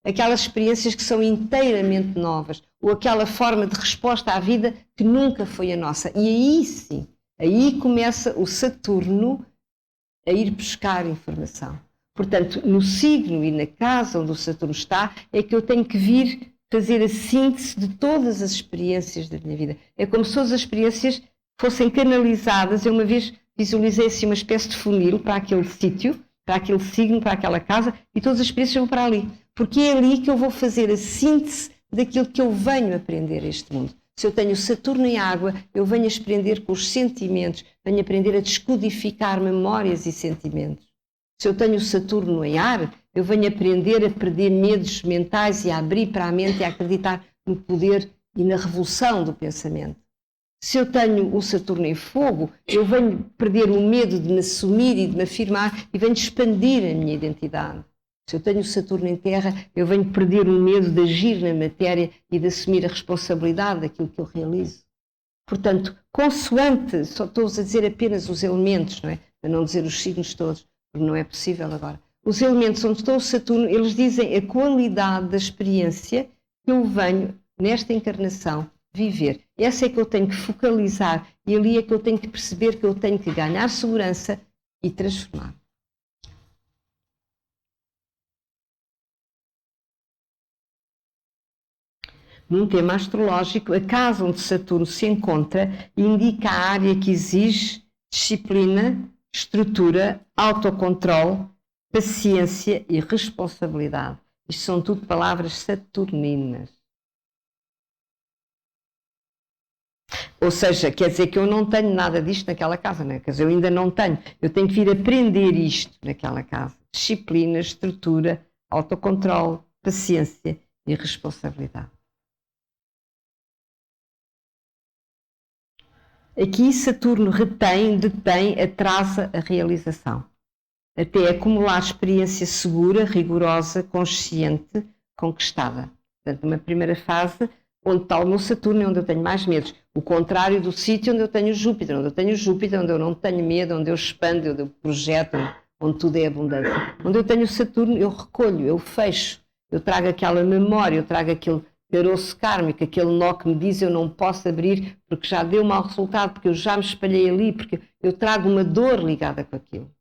Aquelas experiências que são inteiramente novas. Ou aquela forma de resposta à vida que nunca foi a nossa. E aí sim Aí começa o Saturno a ir buscar informação. Portanto, no signo e na casa onde o Saturno está, é que eu tenho que vir fazer a síntese de todas as experiências da minha vida. É como se todas as experiências fossem canalizadas. Eu uma vez visualizei assim uma espécie de funil para aquele sítio, para aquele signo, para aquela casa, e todas as experiências vão para ali. Porque é ali que eu vou fazer a síntese daquilo que eu venho aprender a este mundo. Se eu tenho Saturno em água, eu venho a aprender com os sentimentos, venho a aprender a descodificar memórias e sentimentos. Se eu tenho Saturno em ar, eu venho aprender a perder medos mentais e a abrir para a mente e a acreditar no poder e na revolução do pensamento. Se eu tenho o Saturno em fogo, eu venho perder o medo de me assumir e de me afirmar e venho expandir a minha identidade. Se eu tenho o Saturno em terra, eu venho perder o medo de agir na matéria e de assumir a responsabilidade daquilo que eu realizo. Portanto, consoante, só estou a dizer apenas os elementos, não é? Para não dizer os signos todos, porque não é possível agora. Os elementos onde está o Saturno, eles dizem a qualidade da experiência que eu venho, nesta encarnação, viver. Essa é que eu tenho que focalizar e ali é que eu tenho que perceber que eu tenho que ganhar segurança e transformar. Num tema astrológico, a casa onde Saturno se encontra indica a área que exige disciplina, estrutura, autocontrole, paciência e responsabilidade. Isto são tudo palavras saturninas. Ou seja, quer dizer que eu não tenho nada disto naquela casa, não é? Quer dizer, eu ainda não tenho. Eu tenho que vir aprender isto naquela casa. Disciplina, estrutura, autocontrole, paciência e responsabilidade. Aqui Saturno retém, detém, atrasa a realização, até acumular experiência segura, rigorosa, consciente, conquistada. Portanto, uma primeira fase onde está o meu Saturno, onde eu tenho mais medos. O contrário do sítio onde eu tenho Júpiter, onde eu não tenho medo, onde eu expando, onde eu projeto, onde tudo é abundância. Onde eu tenho o Saturno, eu recolho, eu fecho, eu trago aquela memória, eu trago aquele caroço kármico, aquele nó que me diz eu não posso abrir porque já deu mau resultado, porque eu já me espalhei ali, porque eu trago uma dor ligada com aquilo.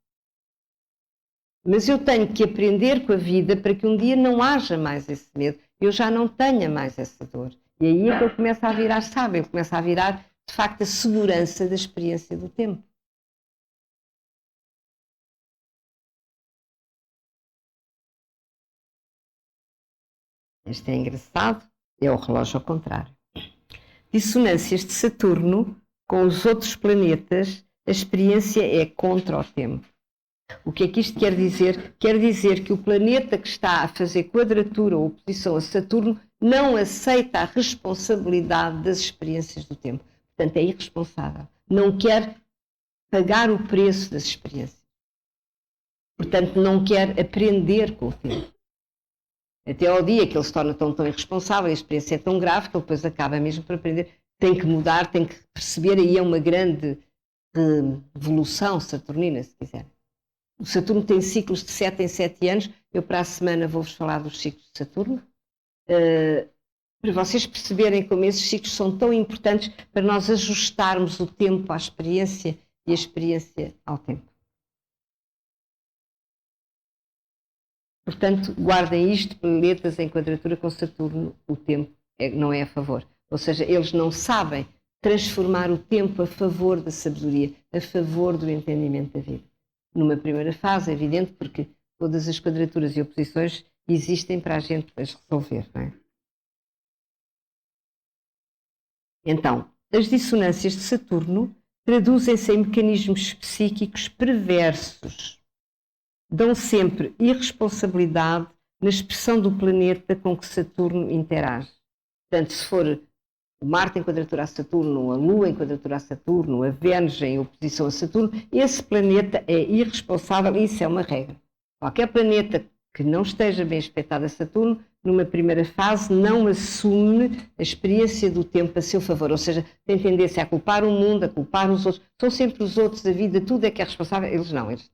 Mas eu tenho que aprender com a vida para que um dia não haja mais esse medo, eu já não tenha mais essa dor. E aí é que eu começo a virar sábio, eu começo a virar, de facto, a segurança da experiência do tempo. Este é engraçado, é o relógio ao contrário. Dissonâncias de Saturno com os outros planetas, a experiência é contra o tempo. O que é que isto quer dizer? Quer dizer que o planeta que está a fazer quadratura ou oposição a Saturno não aceita a responsabilidade das experiências do tempo. Portanto, é irresponsável. Não quer pagar o preço das experiências. Portanto, não quer aprender com o tempo. Até ao dia que ele se torna tão irresponsável, a experiência é tão grave que ele depois acaba mesmo por aprender. Tem que mudar, tem que perceber, aí é uma grande revolução saturnina, se quiser. O Saturno tem ciclos de 7 em 7 anos. Eu para a semana vou-vos falar dos ciclos de Saturno. Para vocês perceberem como esses ciclos são tão importantes para nós ajustarmos o tempo à experiência e a experiência ao tempo. Portanto, guardem isto, planetas em quadratura com Saturno, o tempo não é a favor. Ou seja, eles não sabem transformar o tempo a favor da sabedoria, a favor do entendimento da vida. Numa primeira fase, é evidente, porque todas as quadraturas e oposições existem para a gente as resolver, não é? Então, as dissonâncias de Saturno traduzem-se em mecanismos psíquicos perversos. Dão sempre irresponsabilidade na expressão do planeta com que Saturno interage. Portanto, se for o Marte em quadratura a Saturno, a Lua em quadratura a Saturno, a Vênus em oposição a Saturno, esse planeta é irresponsável e isso é uma regra. Qualquer planeta que não esteja bem aspectado a Saturno, numa primeira fase, não assume a experiência do tempo a seu favor. Ou seja, tem tendência a culpar o mundo, a culpar os outros. São sempre os outros, a vida, tudo é que é responsável. Eles não, eles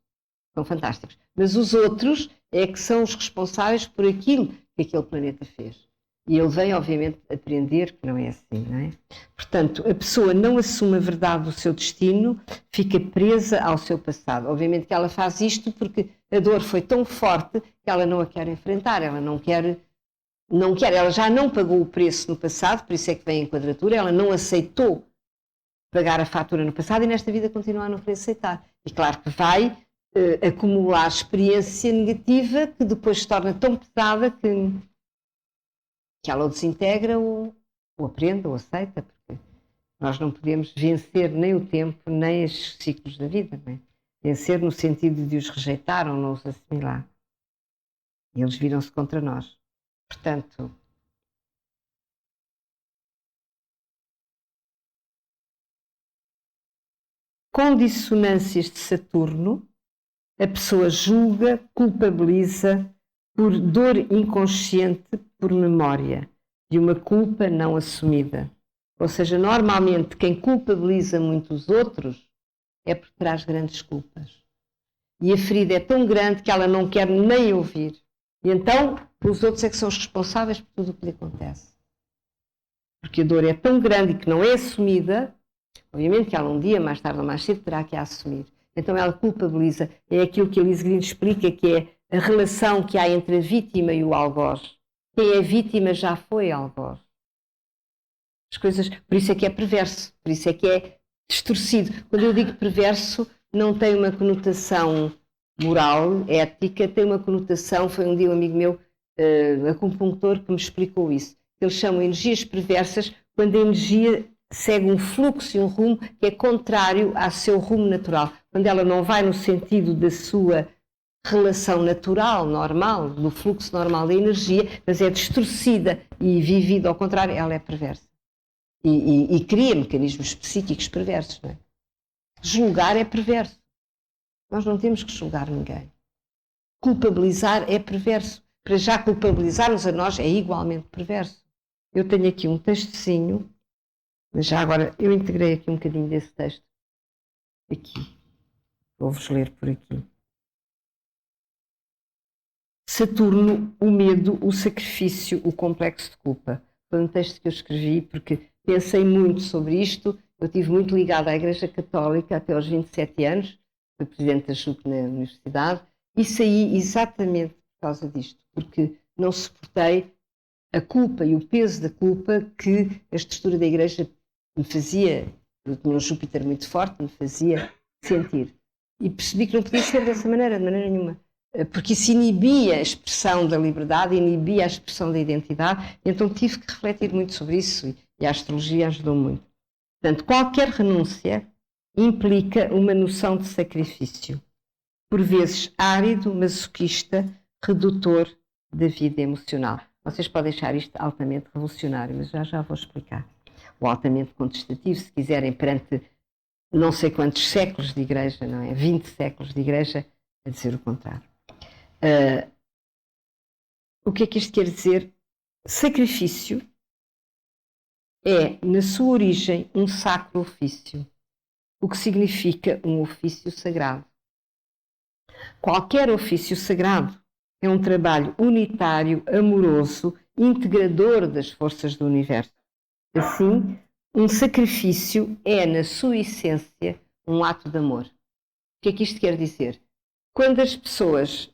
são fantásticos. Mas os outros é que são os responsáveis por aquilo que aquele planeta fez. E ele vem, obviamente, aprender que não é assim, não é? Portanto, a pessoa não assume a verdade do seu destino, fica presa ao seu passado. Obviamente que ela faz isto porque a dor foi tão forte que ela não a quer enfrentar, ela não quer, ela já não pagou o preço no passado, por isso é que vem a quadratura, ela não aceitou pagar a fatura no passado e nesta vida continua a não querer aceitar. E claro que vai acumular experiência negativa que depois se torna tão pesada que ela o desintegra ou aprende ou aceita, porque nós não podemos vencer nem o tempo, nem os ciclos da vida. Não é? Vencer no sentido de os rejeitar ou não os assimilar. E eles viram-se contra nós. Portanto, com dissonâncias de Saturno, a pessoa julga, culpabiliza por dor inconsciente, por memória, de uma culpa não assumida. Ou seja, normalmente quem culpabiliza muito os outros é porque traz grandes culpas. E a ferida é tão grande que ela não quer nem ouvir. E então os outros é que são os responsáveis por tudo o que lhe acontece. Porque a dor é tão grande e que não é assumida, obviamente que ela um dia, mais tarde ou mais cedo, terá que a assumir. Então ela culpabiliza. É aquilo que a Elise Green explica, que é a relação que há entre a vítima e o algoz. Quem é vítima já foi algoz. As coisas, por isso é que é perverso, por isso é que é distorcido. Quando eu digo perverso, não tem uma conotação moral, ética, tem uma conotação, foi um dia um amigo meu, acupuntor, que me explicou isso. Eles chamam energias perversas quando a energia segue um fluxo e um rumo que é contrário ao seu rumo natural. Quando ela não vai no sentido da sua relação natural, normal, do fluxo normal da energia, mas é distorcida e vivida ao contrário, ela é perversa. E cria mecanismos psíquicos perversos. Não é? Julgar é perverso. Nós não temos que julgar ninguém. Culpabilizar é perverso. Para já culpabilizar-nos a nós é igualmente perverso. Eu tenho aqui um textozinho, mas já agora eu integrei aqui um bocadinho desse texto. Aqui. Vou-vos ler por aqui. Saturno, o medo, o sacrifício, o complexo de culpa. Foi um texto que eu escrevi porque pensei muito sobre isto. Eu estive muito ligada à Igreja Católica até aos 27 anos. Fui presidente da JUC na universidade e saí exatamente por causa disto, porque não suportei a culpa e o peso da culpa que a estrutura da Igreja me fazia, eu tinha um Júpiter muito forte, me fazia sentir. E percebi que não podia ser dessa maneira, de maneira nenhuma. Porque isso inibia a expressão da liberdade, inibia a expressão da identidade, então tive que refletir muito sobre isso e a astrologia ajudou muito. Portanto, qualquer renúncia implica uma noção de sacrifício, por vezes árido, masoquista, redutor da vida emocional. Vocês podem achar isto altamente revolucionário, mas já vou explicar. Ou altamente contestativo, se quiserem, perante não sei quantos séculos de igreja, não é? 20 séculos de igreja, a dizer o contrário. O que é que isto quer dizer? Sacrifício é, na sua origem, um sacro ofício, o que significa um ofício sagrado. Qualquer ofício sagrado é um trabalho unitário, amoroso, integrador das forças do universo. Assim, um sacrifício é, na sua essência, um ato de amor. O que é que isto quer dizer? Quando as pessoas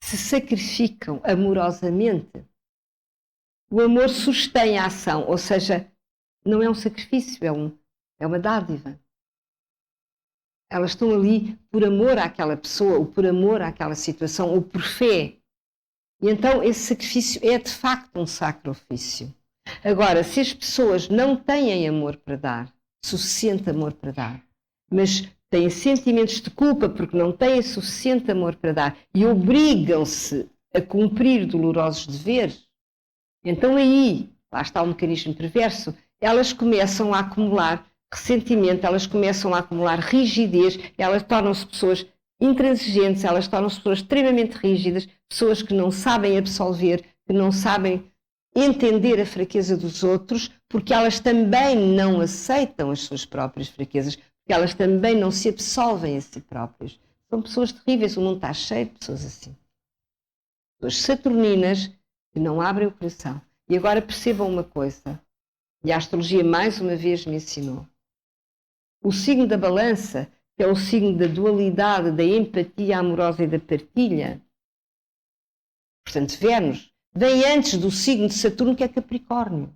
se sacrificam amorosamente, o amor sustém a ação, ou seja, não é um sacrifício, é uma dádiva. Elas estão ali por amor àquela pessoa, ou por amor àquela situação, ou por fé. E então esse sacrifício é de facto um sacro ofício. Agora, se as pessoas não têm amor para dar, suficiente amor para dar, mas têm sentimentos de culpa porque não têm suficiente amor para dar e obrigam-se a cumprir dolorosos deveres, então aí, lá está o mecanismo perverso, elas começam a acumular ressentimento, elas começam a acumular rigidez, elas tornam-se pessoas intransigentes, elas tornam-se pessoas extremamente rígidas, pessoas que não sabem absolver, que não sabem entender a fraqueza dos outros, porque elas também não aceitam as suas próprias fraquezas, porque elas também não se absolvem a si próprias. São pessoas terríveis, o mundo está cheio de pessoas assim. Pessoas saturninas que não abrem o coração. E agora percebam uma coisa, e a astrologia mais uma vez me ensinou. O signo da balança, que é o signo da dualidade, da empatia amorosa e da partilha, portanto, Vênus, vem antes do signo de Saturno, que é Capricórnio.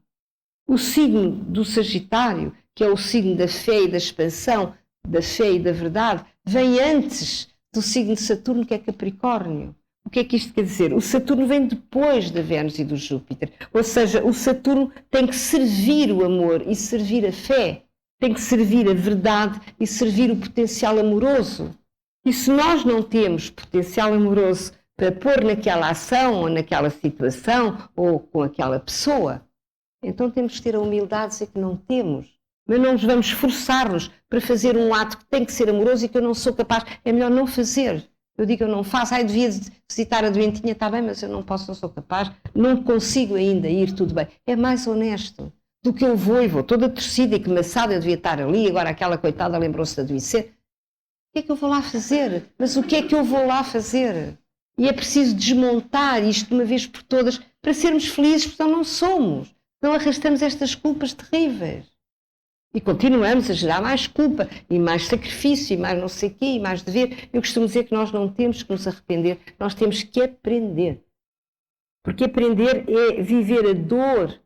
O signo do Sagitário, que é o signo da fé e da expansão, da fé e da verdade, vem antes do signo de Saturno, que é Capricórnio. O que é que isto quer dizer? O Saturno vem depois da Vênus e do Júpiter. Ou seja, o Saturno tem que servir o amor e servir a fé. Tem que servir a verdade e servir o potencial amoroso. E se nós não temos potencial amoroso para pôr naquela ação ou naquela situação ou com aquela pessoa, então temos que ter a humildade de dizer que não temos. Mas não nos vamos esforçar-nos para fazer um ato que tem que ser amoroso e que eu não sou capaz. É melhor não fazer. Eu digo, eu não faço. Eu devia visitar a doentinha, está bem, mas eu não posso, não sou capaz. Não consigo ainda ir, tudo bem. É mais honesto do que eu vou e vou toda torcida e que maçada, eu devia estar ali, agora aquela coitada lembrou-se de adoecer. O que é que eu vou lá fazer? Mas o que é que eu vou lá fazer? E é preciso desmontar isto de uma vez por todas para sermos felizes, porque não somos. Não arrastamos estas culpas terríveis. E continuamos a gerar mais culpa, e mais sacrifício, e mais não sei o quê, e mais dever. Eu costumo dizer que nós não temos que nos arrepender, nós temos que aprender. Porque aprender é viver a dor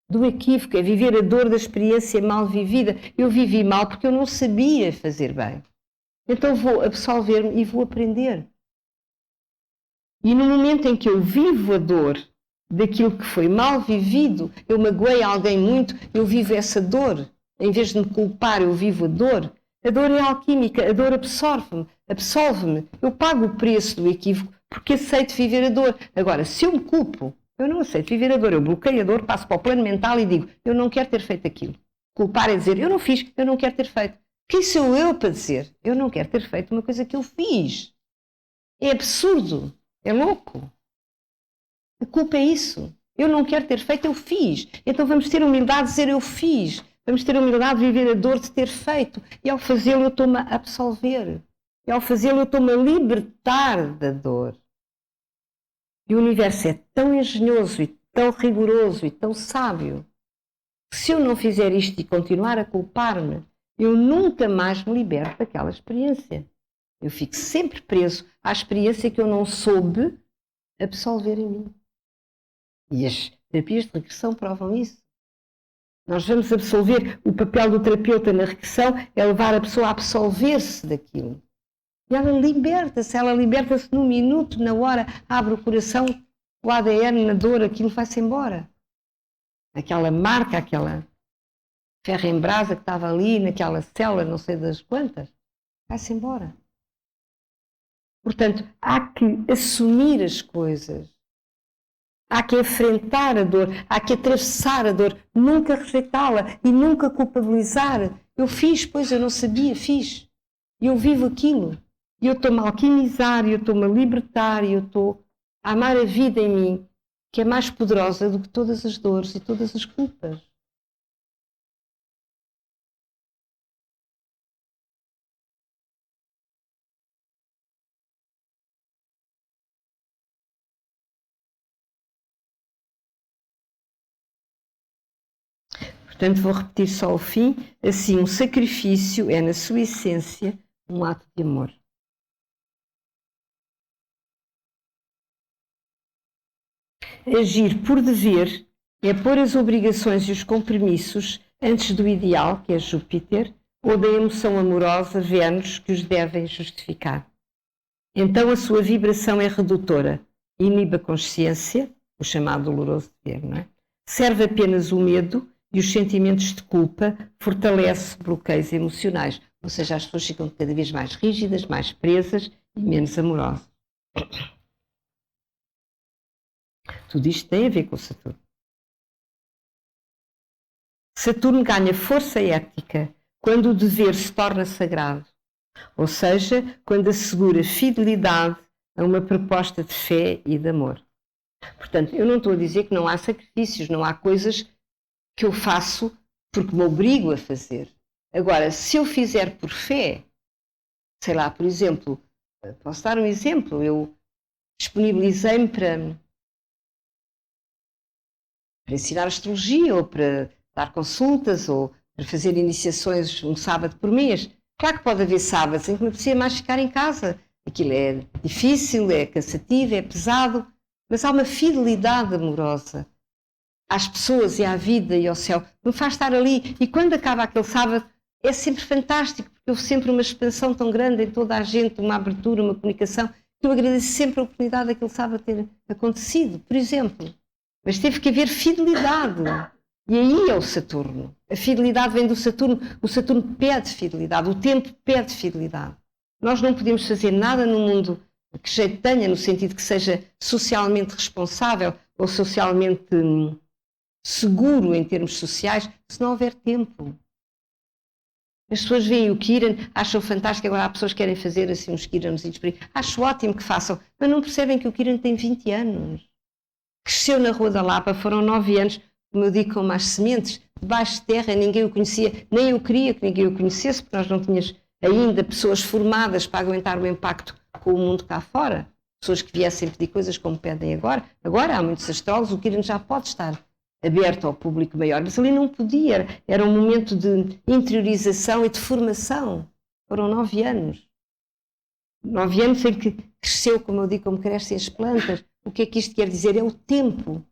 do equívoco, é viver a dor da experiência mal vivida. Eu vivi mal porque eu não sabia fazer bem. Então vou absolver-me e vou aprender. E no momento em que eu vivo a dor daquilo que foi mal vivido, eu magoei alguém muito, eu vivo essa dor. Em vez de me culpar, eu vivo a dor. A dor é alquímica, a dor absolve-me. Eu pago o preço do equívoco porque aceito viver a dor. Agora, se eu me culpo, eu não aceito viver a dor. Eu bloqueio a dor, passo para o plano mental e digo, eu não quero ter feito aquilo. Culpar é dizer, eu não fiz, eu não quero ter feito. Quem sou eu para dizer, eu não quero ter feito uma coisa que eu fiz? É absurdo, é louco. A culpa é isso. Eu não quero ter feito, eu fiz. Então vamos ter humildade de dizer, eu fiz. Vamos ter a humildade de viver a dor de ter feito. E ao fazê-lo eu estou-me a absolver. E ao fazê-lo eu estou-me a libertar da dor. E o universo é tão engenhoso e tão rigoroso e tão sábio que se eu não fizer isto e continuar a culpar-me, eu nunca mais me liberto daquela experiência. Eu fico sempre preso à experiência que eu não soube absolver em mim. E as terapias de regressão provam isso. Nós vamos absolver, o papel do terapeuta na regressão é levar a pessoa a absolver-se daquilo. E ela liberta-se num minuto, na hora, abre o coração, o ADN na dor, aquilo vai-se embora. Aquela marca, aquela ferro em brasa que estava ali, naquela célula, não sei das quantas, vai-se embora. Portanto, há que assumir as coisas. Há que enfrentar a dor, há que atravessar a dor, nunca rejeitá-la e nunca culpabilizar. Eu fiz, pois eu não sabia, fiz. E eu vivo aquilo. E eu estou-me a alquimizar, e eu estou-me a libertar, e eu estou a amar a vida em mim, que é mais poderosa do que todas as dores e todas as culpas. Portanto, vou repetir só o fim. Assim, um sacrifício é, na sua essência, um ato de amor. Agir por dever é pôr as obrigações e os compromissos antes do ideal, que é Júpiter, ou da emoção amorosa, Vênus, que os devem justificar. Então a sua vibração é redutora, inibe a consciência, o chamado doloroso dever, não é? Serve apenas o medo e os sentimentos de culpa, fortalece bloqueios emocionais. Ou seja, as pessoas ficam cada vez mais rígidas, mais presas e menos amorosas. Tudo isto tem a ver com Saturno. Saturno ganha força ética quando o dever se torna sagrado. Ou seja, quando assegura fidelidade a uma proposta de fé e de amor. Portanto, eu não estou a dizer que não há sacrifícios, não há coisas que eu faço porque me obrigo a fazer. Agora, se eu fizer por fé, sei lá, por exemplo, posso dar um exemplo, eu disponibilizei-me para ensinar astrologia, ou para dar consultas, ou para fazer iniciações um sábado por mês. Claro que pode haver sábados em que me apetecia mais ficar em casa. Aquilo é difícil, é cansativo, é pesado, mas há uma fidelidade amorosa às pessoas e à vida e ao céu que me faz estar ali. E quando acaba aquele sábado, é sempre fantástico, porque houve sempre uma expansão tão grande em toda a gente, uma abertura, uma comunicação, que eu agradeço sempre a oportunidade daquele sábado ter acontecido, por exemplo. Mas teve que haver fidelidade. E aí é o Saturno. A fidelidade vem do Saturno. O Saturno pede fidelidade. O tempo pede fidelidade. Nós não podemos fazer nada no mundo que jeito tenha, no sentido que seja socialmente responsável ou socialmente seguro em termos sociais, se não houver tempo. As pessoas veem o Kiran, acham fantástico, agora há pessoas que querem fazer assim uns Kirans. Acho ótimo que façam, mas não percebem que o Kiran tem 20 anos. Cresceu na Rua da Lapa, foram 9 anos, como eu digo, como as sementes, debaixo de terra, ninguém o conhecia, nem eu queria que ninguém o conhecesse, porque nós não tínhamos ainda pessoas formadas para aguentar o impacto com o mundo cá fora, pessoas que viessem pedir coisas como pedem agora. Agora há muitos astrólogos, o Kiran já pode estar aberto ao público maior, mas ali não podia, era um momento de interiorização e de formação. Foram 9 anos. 9 anos em que cresceu, como eu digo, como crescem as plantas. O que é que isto quer dizer? É o tempo.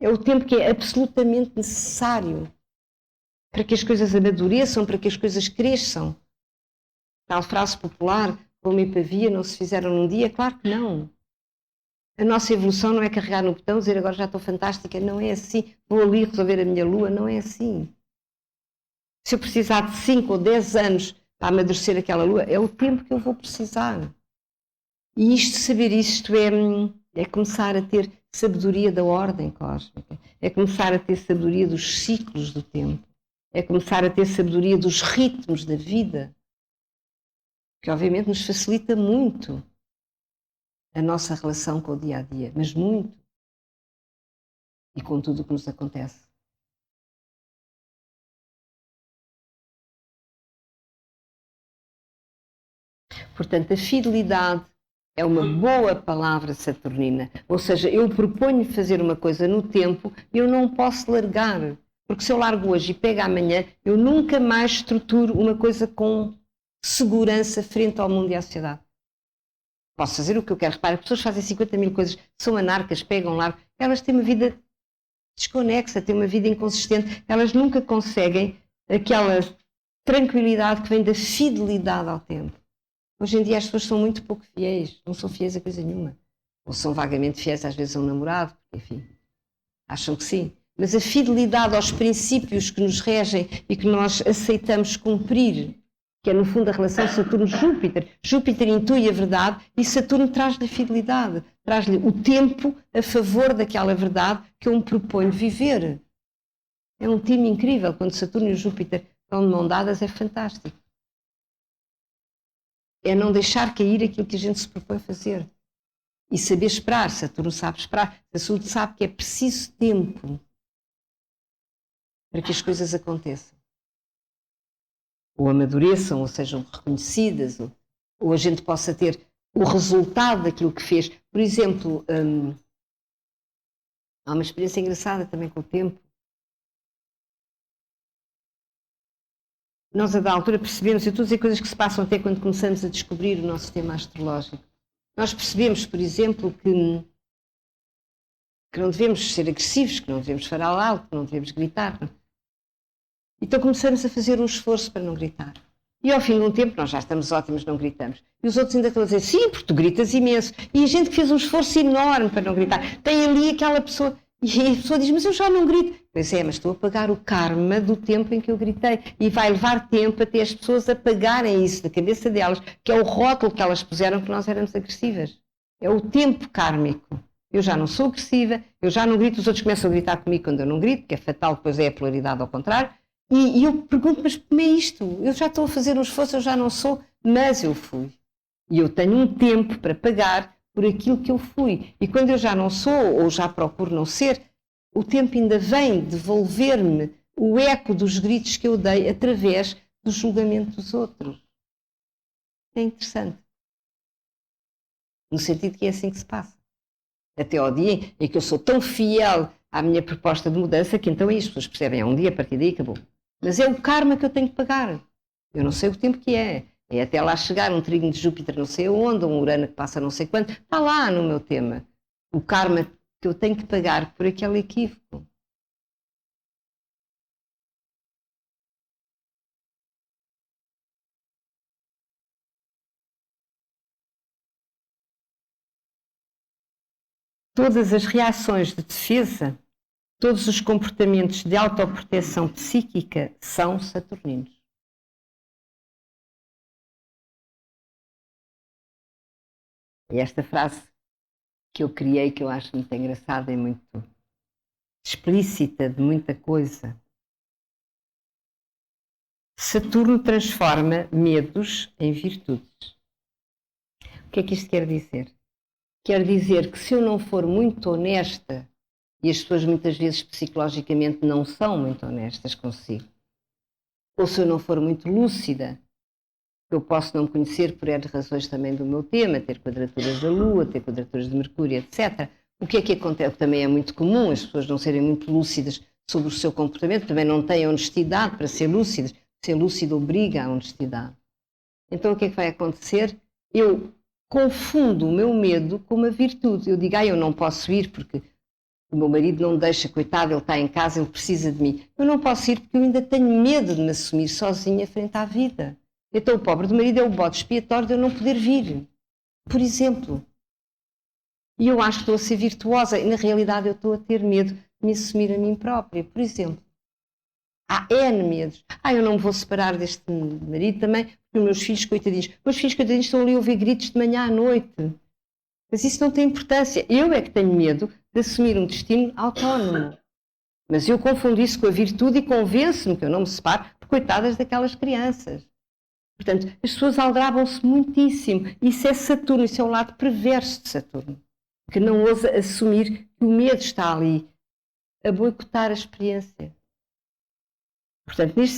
É o tempo que é absolutamente necessário para que as coisas amadureçam, para que as coisas cresçam. Tal frase popular, como em Pavia, não se fizeram num dia? Claro que não. A nossa evolução não é carregar no botão e dizer agora já estou fantástica. Não é assim. Vou ali resolver a minha lua. Não é assim. Se eu precisar de 5 ou 10 anos para amadurecer aquela lua, é o tempo que eu vou precisar. E saber isto é começar a ter sabedoria da ordem cósmica. É começar a ter sabedoria dos ciclos do tempo. É começar a ter sabedoria dos ritmos da vida. Que obviamente nos facilita muito a nossa relação com o dia a dia, mas muito. E com tudo o que nos acontece. Portanto, a fidelidade é uma boa palavra saturnina. Ou seja, eu proponho fazer uma coisa no tempo e eu não posso largar. Porque se eu largo hoje e pego amanhã, eu nunca mais estruturo uma coisa com segurança frente ao mundo e à sociedade. Posso fazer o que eu quero. Repara, as pessoas fazem 50 mil coisas, são anarcas, pegam, largam. Elas têm uma vida desconexa, têm uma vida inconsistente. Elas nunca conseguem aquela tranquilidade que vem da fidelidade ao tempo. Hoje em dia as pessoas são muito pouco fiéis, não são fiéis a coisa nenhuma. Ou são vagamente fiéis às vezes a um namorado, enfim, acham que sim. Mas a fidelidade aos princípios que nos regem e que nós aceitamos cumprir, que é no fundo a relação Saturno-Júpiter. Júpiter intui a verdade e Saturno traz-lhe a fidelidade, traz-lhe o tempo a favor daquela verdade que eu me proponho viver. É um time incrível, quando Saturno e Júpiter estão de mão dadas, é fantástico. É não deixar cair aquilo que a gente se propõe fazer. E saber esperar. Saturno sabe esperar. Saturno sabe que é preciso tempo para que as coisas aconteçam. Ou amadureçam, ou sejam reconhecidas, ou a gente possa ter o resultado daquilo que fez. Por exemplo, há uma experiência engraçada também com o tempo. Nós, a da altura, percebemos, eu estou a dizer coisas que se passam até quando começamos a descobrir o nosso sistema astrológico. Nós percebemos, por exemplo, que não devemos ser agressivos, que não devemos falar alto, que não devemos gritar. Não? Então começamos a fazer um esforço para não gritar. E ao fim de um tempo, nós já estamos ótimos, não gritamos. E os outros ainda estão a dizer, sim, porque tu gritas imenso. E a gente que fez um esforço enorme para não gritar. Tem ali aquela pessoa, e a pessoa diz, mas eu já não grito. Pois é, mas estou a pagar o karma do tempo em que eu gritei. E vai levar tempo até as pessoas apagarem isso da cabeça delas, que é o rótulo que elas puseram que nós éramos agressivas. É o tempo kármico. Eu já não sou agressiva, eu já não grito, os outros começam a gritar comigo quando eu não grito, que é fatal, depois é a polaridade ao contrário. E eu pergunto, mas como é isto? Eu já estou a fazer um esforço, eu já não sou, mas eu fui. E eu tenho um tempo para pagar por aquilo que eu fui. E quando eu já não sou, ou já procuro não ser, o tempo ainda vem devolver-me o eco dos gritos que eu dei através do julgamento dos outros. É interessante. No sentido que é assim que se passa. até ao dia em que eu sou tão fiel à minha proposta de mudança que então as pessoas percebem, um dia a partir daí acabou. Mas é o karma que eu tenho que pagar. Eu não sei o tempo que é. É até lá chegar um trígono de Júpiter não sei aonde, um Urano que passa não sei quanto. Está lá no meu tema. O karma que eu tenho que pagar por aquele equívoco. Todas as reações de defesa, todos os comportamentos de autoproteção psíquica são saturninos. E esta frase que eu criei, que eu acho muito engraçada e muito explícita de muita coisa. Saturno transforma medos em virtudes. O que é que isto quer dizer? Quer dizer que se eu não for muito honesta, e as pessoas muitas vezes psicologicamente não são muito honestas consigo, ou se eu não for muito lúcida, eu posso não conhecer por N razões também do meu tema, ter quadraturas da Lua, ter quadraturas de Mercúrio, etc. O que é que acontece? Também é muito comum as pessoas não serem muito lúcidas sobre o seu comportamento, também não têm honestidade para ser lúcidas. Ser lúcido obriga à honestidade. Então o que é que vai acontecer? Eu confundo o meu medo com uma virtude. Eu digo, eu não posso ir porque o meu marido não me deixa, coitado, ele está em casa, ele precisa de mim. Eu não posso ir porque eu ainda tenho medo de me assumir sozinha frente à vida. Então o pobre do marido é o bode expiatório de eu não poder vir, por exemplo. E eu acho que estou a ser virtuosa e na realidade eu estou a ter medo de me assumir a mim própria, por exemplo. Há N medos. Eu não me vou separar deste marido também, porque os meus filhos coitadinhos estão ali a ouvir gritos de manhã à noite. Mas isso não tem importância. Eu é que tenho medo de assumir um destino autónomo. Mas eu confundo isso com a virtude e convenço-me que eu não me separo, por coitadas daquelas crianças. Portanto, as pessoas aldrabam-se muitíssimo. Isso é Saturno, isso é o lado perverso de Saturno, que não ousa assumir que o medo está ali a boicotar a experiência. Portanto, neste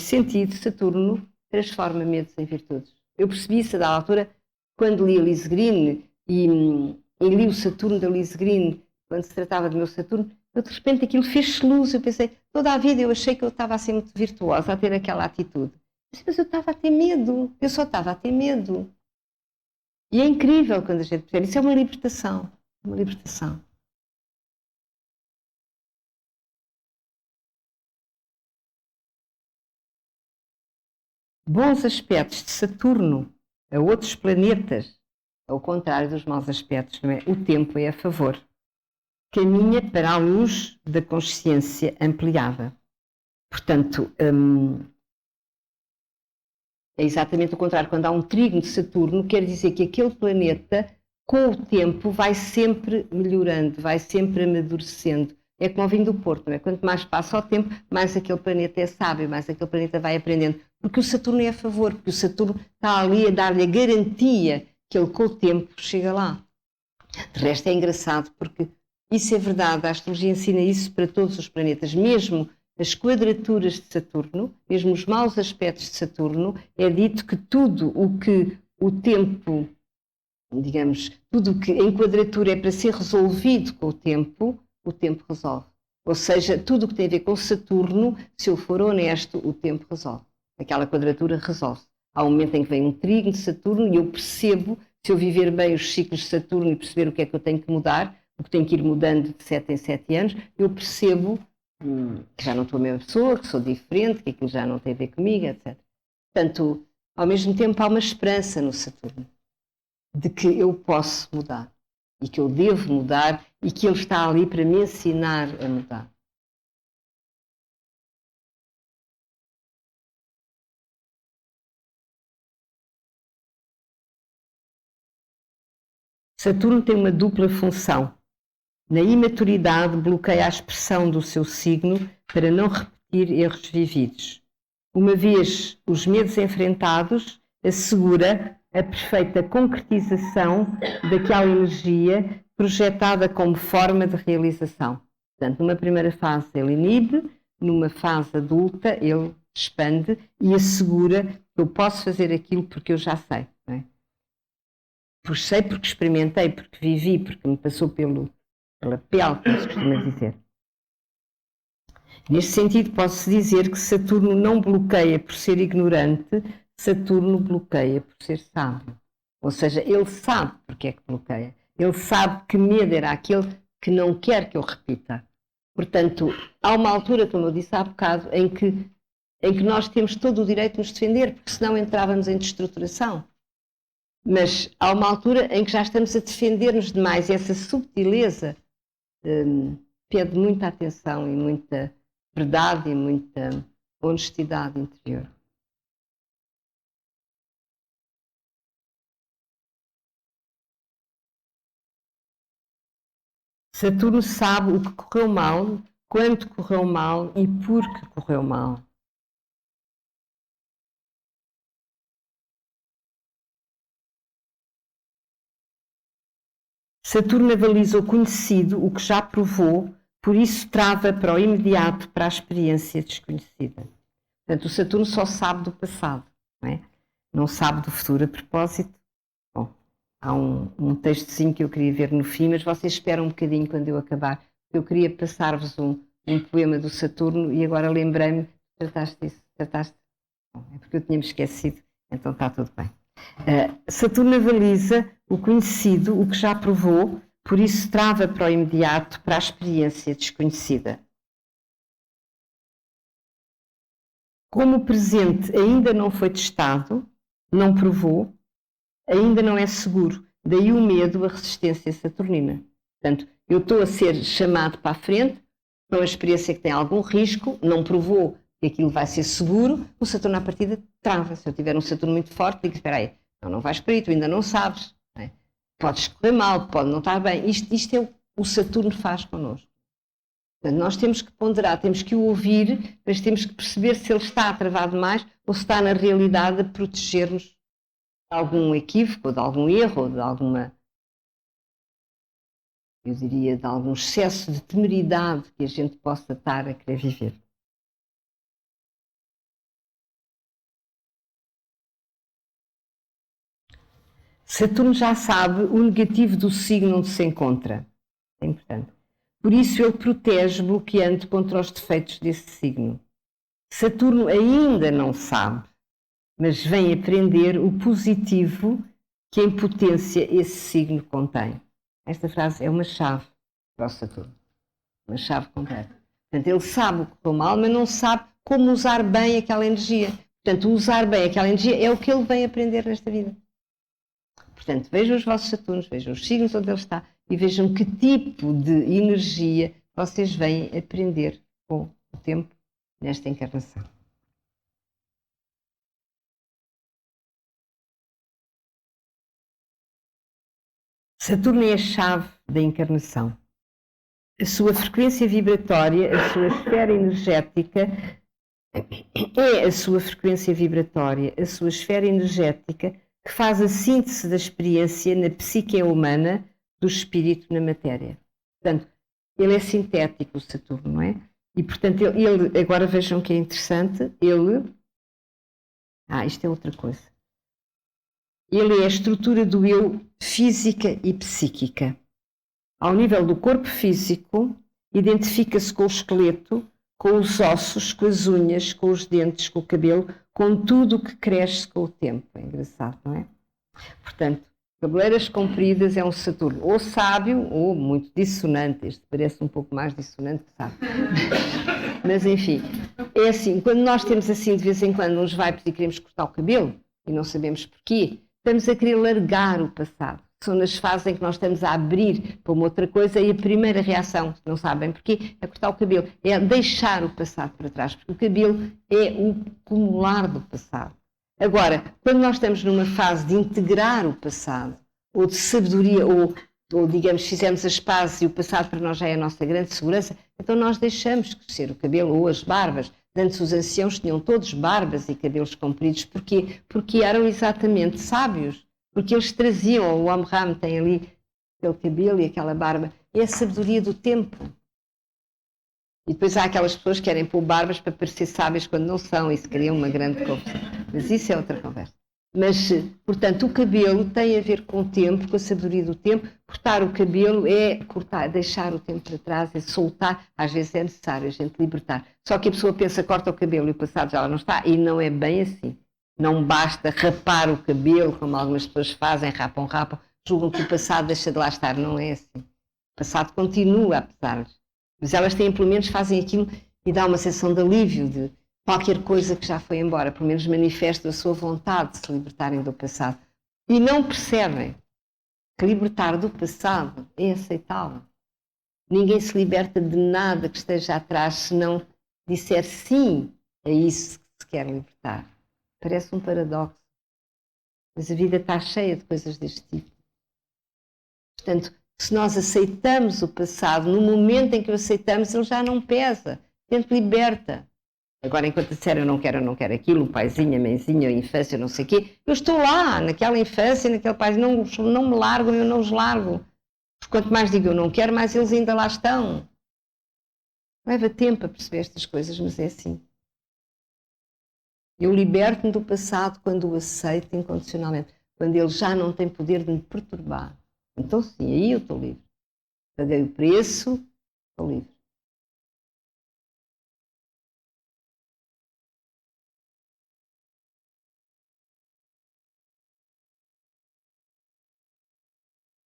sentido, Saturno transforma medos em virtudes. Eu percebi isso a dada altura quando li a Lise Green e li o Saturno da Lise Green, quando se tratava do meu Saturno, eu, de repente aquilo fez-se luz. Eu pensei, toda a vida eu achei que eu estava a ser muito virtuosa, a ter aquela atitude. Mas eu estava a ter medo, eu só estava a ter medo. E é incrível quando a gente percebe, isso é uma libertação, uma libertação. Bons aspectos de Saturno a outros planetas, ao contrário dos maus aspectos, não é? O tempo é a favor. Caminha para a luz da consciência ampliada. Portanto, é exatamente o contrário. Quando há um trígono de Saturno, quer dizer que aquele planeta, com o tempo, vai sempre melhorando, vai sempre amadurecendo. É como o vinho do Porto, não é? Quanto mais passa o tempo, mais aquele planeta é sábio, mais aquele planeta vai aprendendo. Porque o Saturno é a favor, porque o Saturno está ali a dar-lhe a garantia que ele, com o tempo, chega lá. De resto, é engraçado, porque isso é verdade, a astrologia ensina isso para todos os planetas, mesmo as quadraturas de Saturno, mesmo os maus aspectos de Saturno, é dito que tudo o que o tempo, digamos, tudo o que em quadratura é para ser resolvido com o tempo resolve. Ou seja, tudo o que tem a ver com Saturno, se eu for honesto, o tempo resolve. Aquela quadratura resolve. Há um momento em que vem um trígono de Saturno e eu percebo, se eu viver bem os ciclos de Saturno e perceber o que é que eu tenho que mudar, o que tenho que ir mudando de 7 em 7 anos, eu percebo que já não estou a mesma pessoa, que sou diferente, que aquilo já não tem a ver comigo, etc. Portanto, ao mesmo tempo há uma esperança no Saturno de que eu posso mudar e que eu devo mudar e que ele está ali para me ensinar a mudar. Saturno tem uma dupla função. Na imaturidade, bloqueia a expressão do seu signo para não repetir erros vividos. Uma vez os medos enfrentados, assegura a perfeita concretização daquela energia projetada como forma de realização. Portanto, numa primeira fase ele inibe, numa fase adulta ele expande e assegura que eu posso fazer aquilo porque eu já sei. Não é? sei porque experimentei, porque vivi, porque me passou pela pele, como se costuma dizer. Neste sentido, posso dizer que Saturno não bloqueia por ser ignorante, Saturno bloqueia por ser sábio. Ou seja, ele sabe porque é que bloqueia. Ele sabe que medo era aquele que não quer que eu repita. Portanto, há uma altura, como eu disse há bocado, em que nós temos todo o direito de nos defender, porque senão entrávamos em destruturação. Mas há uma altura em que já estamos a defender-nos demais e essa subtileza pede muita atenção e muita verdade e muita honestidade interior. Saturno sabe o que correu mal, quando correu mal e por que correu mal. Saturno avaliza o conhecido, o que já provou, por isso trava para o imediato, para a experiência desconhecida. Portanto, o Saturno só sabe do passado, não é? Não sabe do futuro. A propósito, bom, há um textozinho que eu queria ver no fim, mas vocês esperam um bocadinho quando eu acabar. Eu queria passar-vos um poema do Saturno e agora lembrei-me, trataste disso? Bom, é porque eu tinha-me esquecido, então está tudo bem. Saturno avaliza o conhecido, o que já provou, por isso trava para o imediato, para a experiência desconhecida. Como o presente ainda não foi testado, não provou, ainda não é seguro. Daí o medo, a resistência saturnina. Portanto, eu estou a ser chamado para a frente, para uma experiência que tem algum risco, não provou que aquilo vai ser seguro, o Saturno à partida trava. Se eu tiver um Saturno muito forte, digo, espera aí, não vais para aí, tu ainda não sabes. Não é? Podes correr mal, pode não estar bem. Isto é o Saturno faz connosco. Portanto, nós temos que ponderar, temos que o ouvir, mas temos que perceber se ele está a travar demais ou se está na realidade a proteger-nos de algum equívoco, ou de algum erro, ou de alguma, eu diria, de algum excesso de temeridade que a gente possa estar a querer viver. Saturno já sabe o negativo do signo onde se encontra. É importante. Por isso ele protege, bloqueando contra os defeitos desse signo. Saturno ainda não sabe, mas vem aprender o positivo que em potência esse signo contém. Esta frase é uma chave para o Saturno. Uma chave completa. Portanto, ele sabe o que correu mal, mas não sabe como usar bem aquela energia. Portanto, usar bem aquela energia é o que ele vem aprender nesta vida. Portanto, vejam os vossos Saturnos, vejam os signos onde ele está e vejam que tipo de energia vocês vêm aprender com o tempo nesta encarnação. Saturno é a chave da encarnação. A sua frequência vibratória, a sua esfera energética, é a sua frequência vibratória, a sua esfera energética que faz a síntese da experiência na psique humana do espírito na matéria. Portanto, ele é sintético, o Saturno, não é? E, portanto, ele agora vejam que é interessante, isto é outra coisa. Ele é a estrutura do eu física e psíquica. Ao nível do corpo físico, identifica-se com o esqueleto, com os ossos, com as unhas, com os dentes, com o cabelo, com tudo o que cresce com o tempo. É engraçado, não é? Portanto, cabeleiras compridas é um Saturno ou sábio ou muito dissonante. Este parece um pouco mais dissonante que sábio. Mas, enfim, é assim, quando nós temos assim de vez em quando uns vibes e queremos cortar o cabelo e não sabemos porquê, estamos a querer largar o passado. São nas fases em que nós estamos a abrir para uma outra coisa e a primeira reação, se não sabem porquê, é cortar o cabelo, é deixar o passado para trás, porque o cabelo é o acumular do passado. Agora, quando nós estamos numa fase de integrar o passado, ou de sabedoria, ou digamos, fizemos as pazes e o passado para nós já é a nossa grande segurança, então nós deixamos crescer o cabelo ou as barbas. Antes os anciãos tinham todos barbas e cabelos compridos. Porquê? Porque eram exatamente sábios. Porque eles traziam, o Amram tem ali aquele cabelo e aquela barba, é a sabedoria do tempo. E depois há aquelas pessoas que querem pôr barbas para parecer sábias quando não são, e se criam uma grande confusão. Mas isso é outra conversa. Mas, portanto, o cabelo tem a ver com o tempo, com a sabedoria do tempo. Cortar o cabelo é cortar, deixar o tempo para trás, é soltar. Às vezes é necessário a gente libertar. Só que a pessoa pensa, corta o cabelo e o passado já lá não está. E não é bem assim. Não basta rapar o cabelo, como algumas pessoas fazem, rapam, julgam que o passado deixa de lá estar. Não é assim. O passado continua, apesar de... Mas elas têm, pelo menos, fazem aquilo e dá uma sensação de alívio, de qualquer coisa que já foi embora, pelo menos manifesta a sua vontade de se libertarem do passado. E não percebem que libertar do passado é aceitável. Ninguém se liberta de nada que esteja atrás se não disser sim a isso que se quer libertar. Parece um paradoxo, mas a vida está cheia de coisas deste tipo. Portanto, se nós aceitamos o passado, no momento em que o aceitamos, ele já não pesa, ele liberta. Agora, enquanto disser eu não quero aquilo, o paizinho, a mãezinha, a infância, não sei o quê, eu estou lá, naquela infância, naquele pai, não me largo, eu não os largo. Quanto mais digo eu não quero, mais eles ainda lá estão. Leva tempo a perceber estas coisas, mas é assim. Eu liberto-me do passado quando o aceito incondicionalmente, quando ele já não tem poder de me perturbar. Então sim, aí eu estou livre. Paguei o preço, estou livre.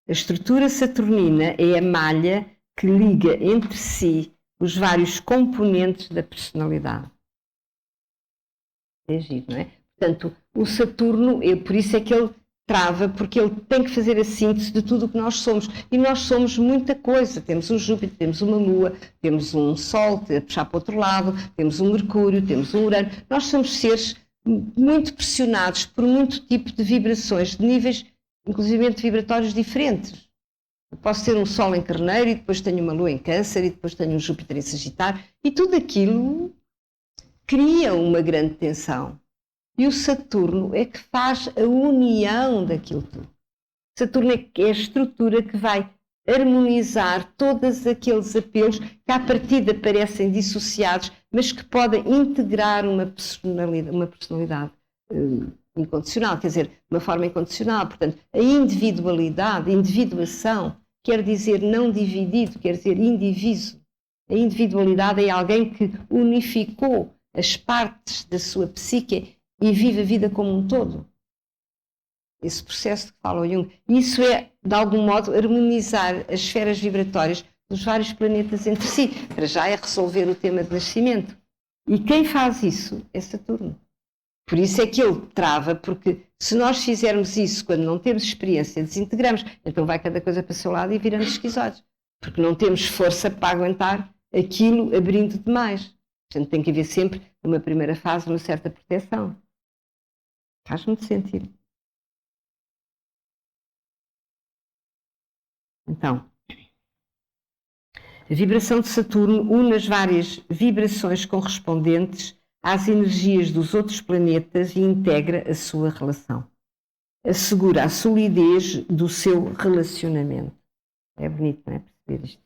A estrutura saturnina é a malha que liga entre si os vários componentes da personalidade. É giro, não é? Portanto, o Saturno, por isso é que ele trava, porque ele tem que fazer a síntese de tudo o que nós somos. E nós somos muita coisa. Temos um Júpiter, temos uma Lua, temos um Sol a puxar para o outro lado, temos um Mercúrio, temos um Urano. Nós somos seres muito pressionados por muito tipo de vibrações, de níveis inclusive vibratórios diferentes. Eu posso ter um Sol em Carneiro e depois tenho uma Lua em Câncer e depois tenho um Júpiter em Sagitário e tudo aquilo cria uma grande tensão. E o Saturno é que faz a união daquilo tudo. Saturno é a estrutura que vai harmonizar todos aqueles apelos que à partida parecem dissociados, mas que podem integrar uma personalidade incondicional, quer dizer, uma forma incondicional. Portanto, a individualidade, a individuação, quer dizer não dividido, quer dizer indiviso. A individualidade é alguém que unificou as partes da sua psique e vive a vida como um todo. Esse processo de que fala o Jung. Isso é, de algum modo, harmonizar as esferas vibratórias dos vários planetas entre si. Para já é resolver o tema de nascimento. E quem faz isso é Saturno. Por isso é que ele trava, porque se nós fizermos isso quando não temos experiência, desintegramos. Então vai cada coisa para o seu lado e viramos esquizoides. Porque não temos força para aguentar aquilo abrindo demais. Portanto, tem que haver sempre, numa primeira fase, uma certa proteção. Faz muito sentido. Então, a vibração de Saturno une as várias vibrações correspondentes às energias dos outros planetas e integra a sua relação. Assegura a solidez do seu relacionamento. É bonito, não é? Perceber isto.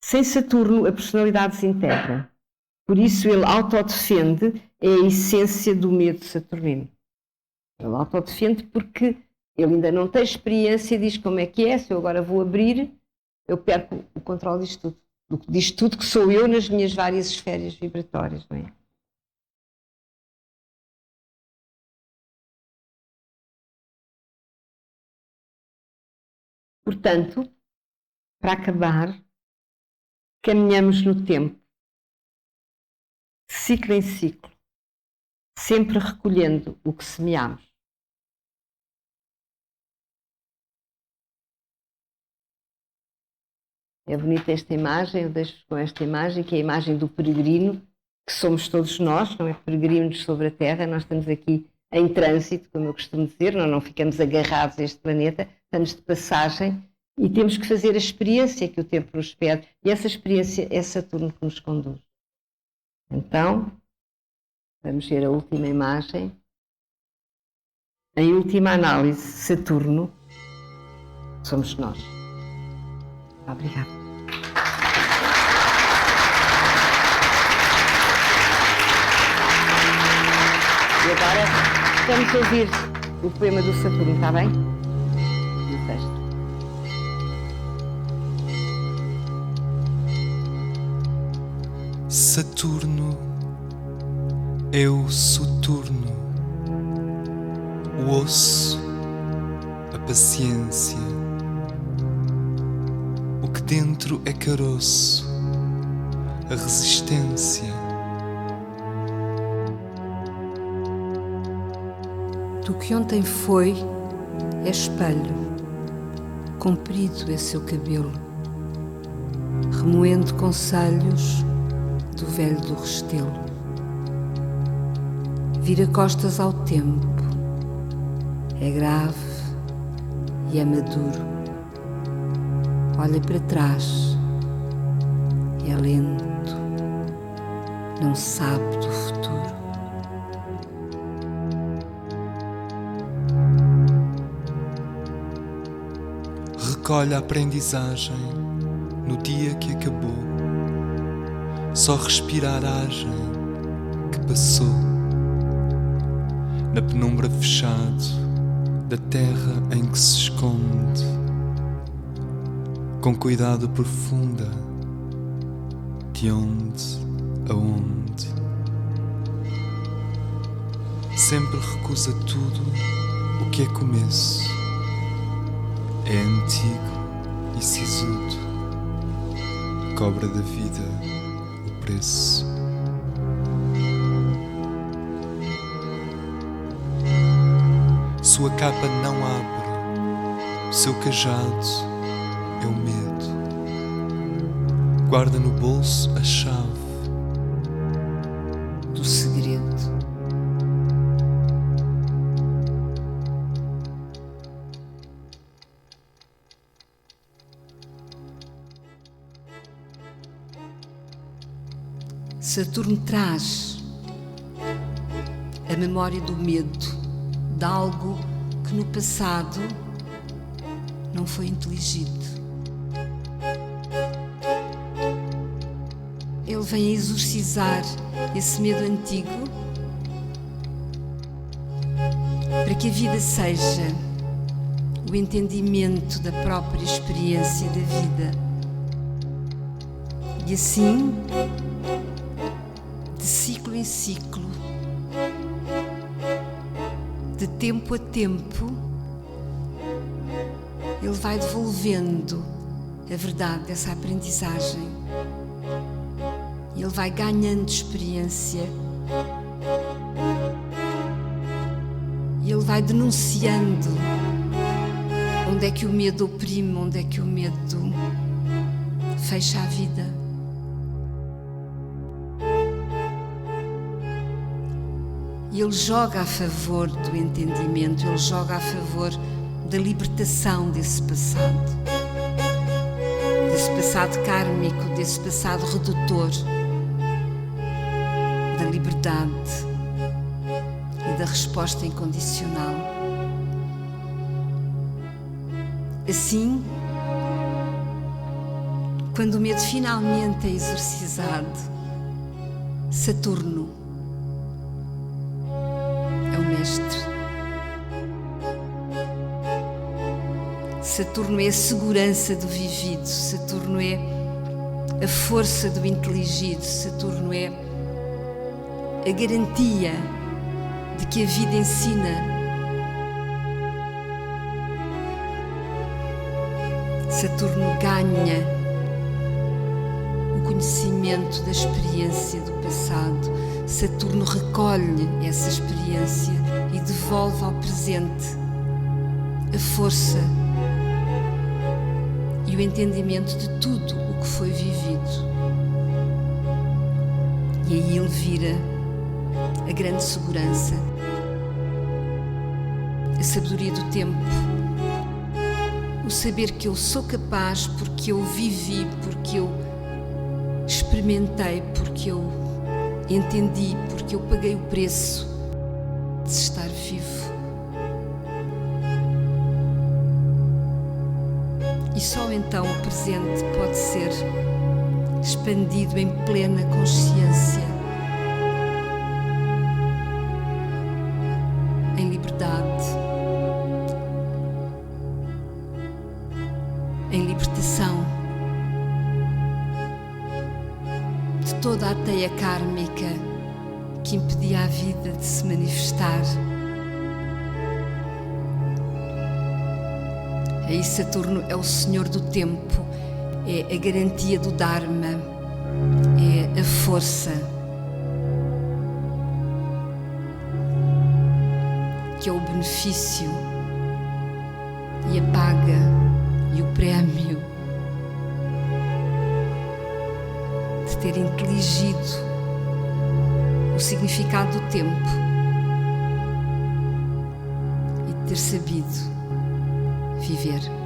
Sem Saturno, a personalidade se integra. Por isso, ele autodefende, é a essência do medo saturnino. Ele autodefende porque ele ainda não tem experiência e diz como é que é, se eu agora vou abrir, eu perco o controle disto tudo que sou eu nas minhas várias esferas vibratórias, não é? Portanto, para acabar, caminhamos no tempo, de ciclo em ciclo, sempre recolhendo o que semeamos. É bonita esta imagem, eu deixo com esta imagem, que é a imagem do peregrino, que somos todos nós, não é? Peregrinos sobre a Terra, nós estamos aqui em trânsito, como eu costumo dizer, nós não ficamos agarrados a este planeta, estamos de passagem e temos que fazer a experiência que o tempo nos pede, e essa experiência é Saturno que nos conduz. Então, vamos ver a última imagem. Em última análise, Saturno somos nós. Obrigada. E agora vamos ouvir o poema do Saturno, está bem? No texto. Saturno é o soturno, o osso, a paciência, o que dentro é caroço, a resistência. Do que ontem foi é espelho, comprido é seu cabelo, remoendo conselhos do velho do Restelo. Vira costas ao tempo, é grave e é maduro. Olha para trás, é lento, não sabe do futuro. Recolhe a aprendizagem no dia que acabou, só respira a aragem que passou, na penumbra fechado da terra em que se esconde, com cuidado profunda, de onde a onde. Sempre recusa tudo o que é começo. É antigo e sisudo, cobra da vida o preço. Sua capa não abre, seu cajado é o medo. Guarda no bolso a chave do segredo. Saturno traz a memória do medo, de algo que no passado não foi inteligido. Ele vem a exorcizar esse medo antigo para que a vida seja o entendimento da própria experiência da vida. E assim, de ciclo em ciclo, de tempo a tempo, ele vai devolvendo a verdade dessa aprendizagem. Ele vai ganhando experiência. E ele vai denunciando onde é que o medo oprime, onde é que o medo fecha a vida. E ele joga a favor do entendimento, ele joga a favor da libertação desse passado kármico, desse passado redutor, da liberdade e da resposta incondicional. Assim, quando o medo finalmente é exorcizado, Saturno é o mestre. Saturno é a segurança do vivido, Saturno é a força do inteligido, Saturno é a garantia de que a vida ensina. Saturno ganha o conhecimento da experiência do passado. Saturno recolhe essa experiência e devolve ao presente a força e o entendimento de tudo o que foi vivido. E aí ele vira a grande segurança, a sabedoria do tempo, o saber que eu sou capaz porque eu vivi, porque eu experimentei, porque eu entendi, porque eu paguei o preço de estar vivo. E só então o presente pode ser expandido em plena consciência. em libertação de toda a teia kármica que impedia a vida de se manifestar. Aí Saturno é o senhor do tempo, é a garantia do Dharma, é a força que é o benefício e a paga e o prémio de ter inteligido o significado do tempo e de ter sabido viver.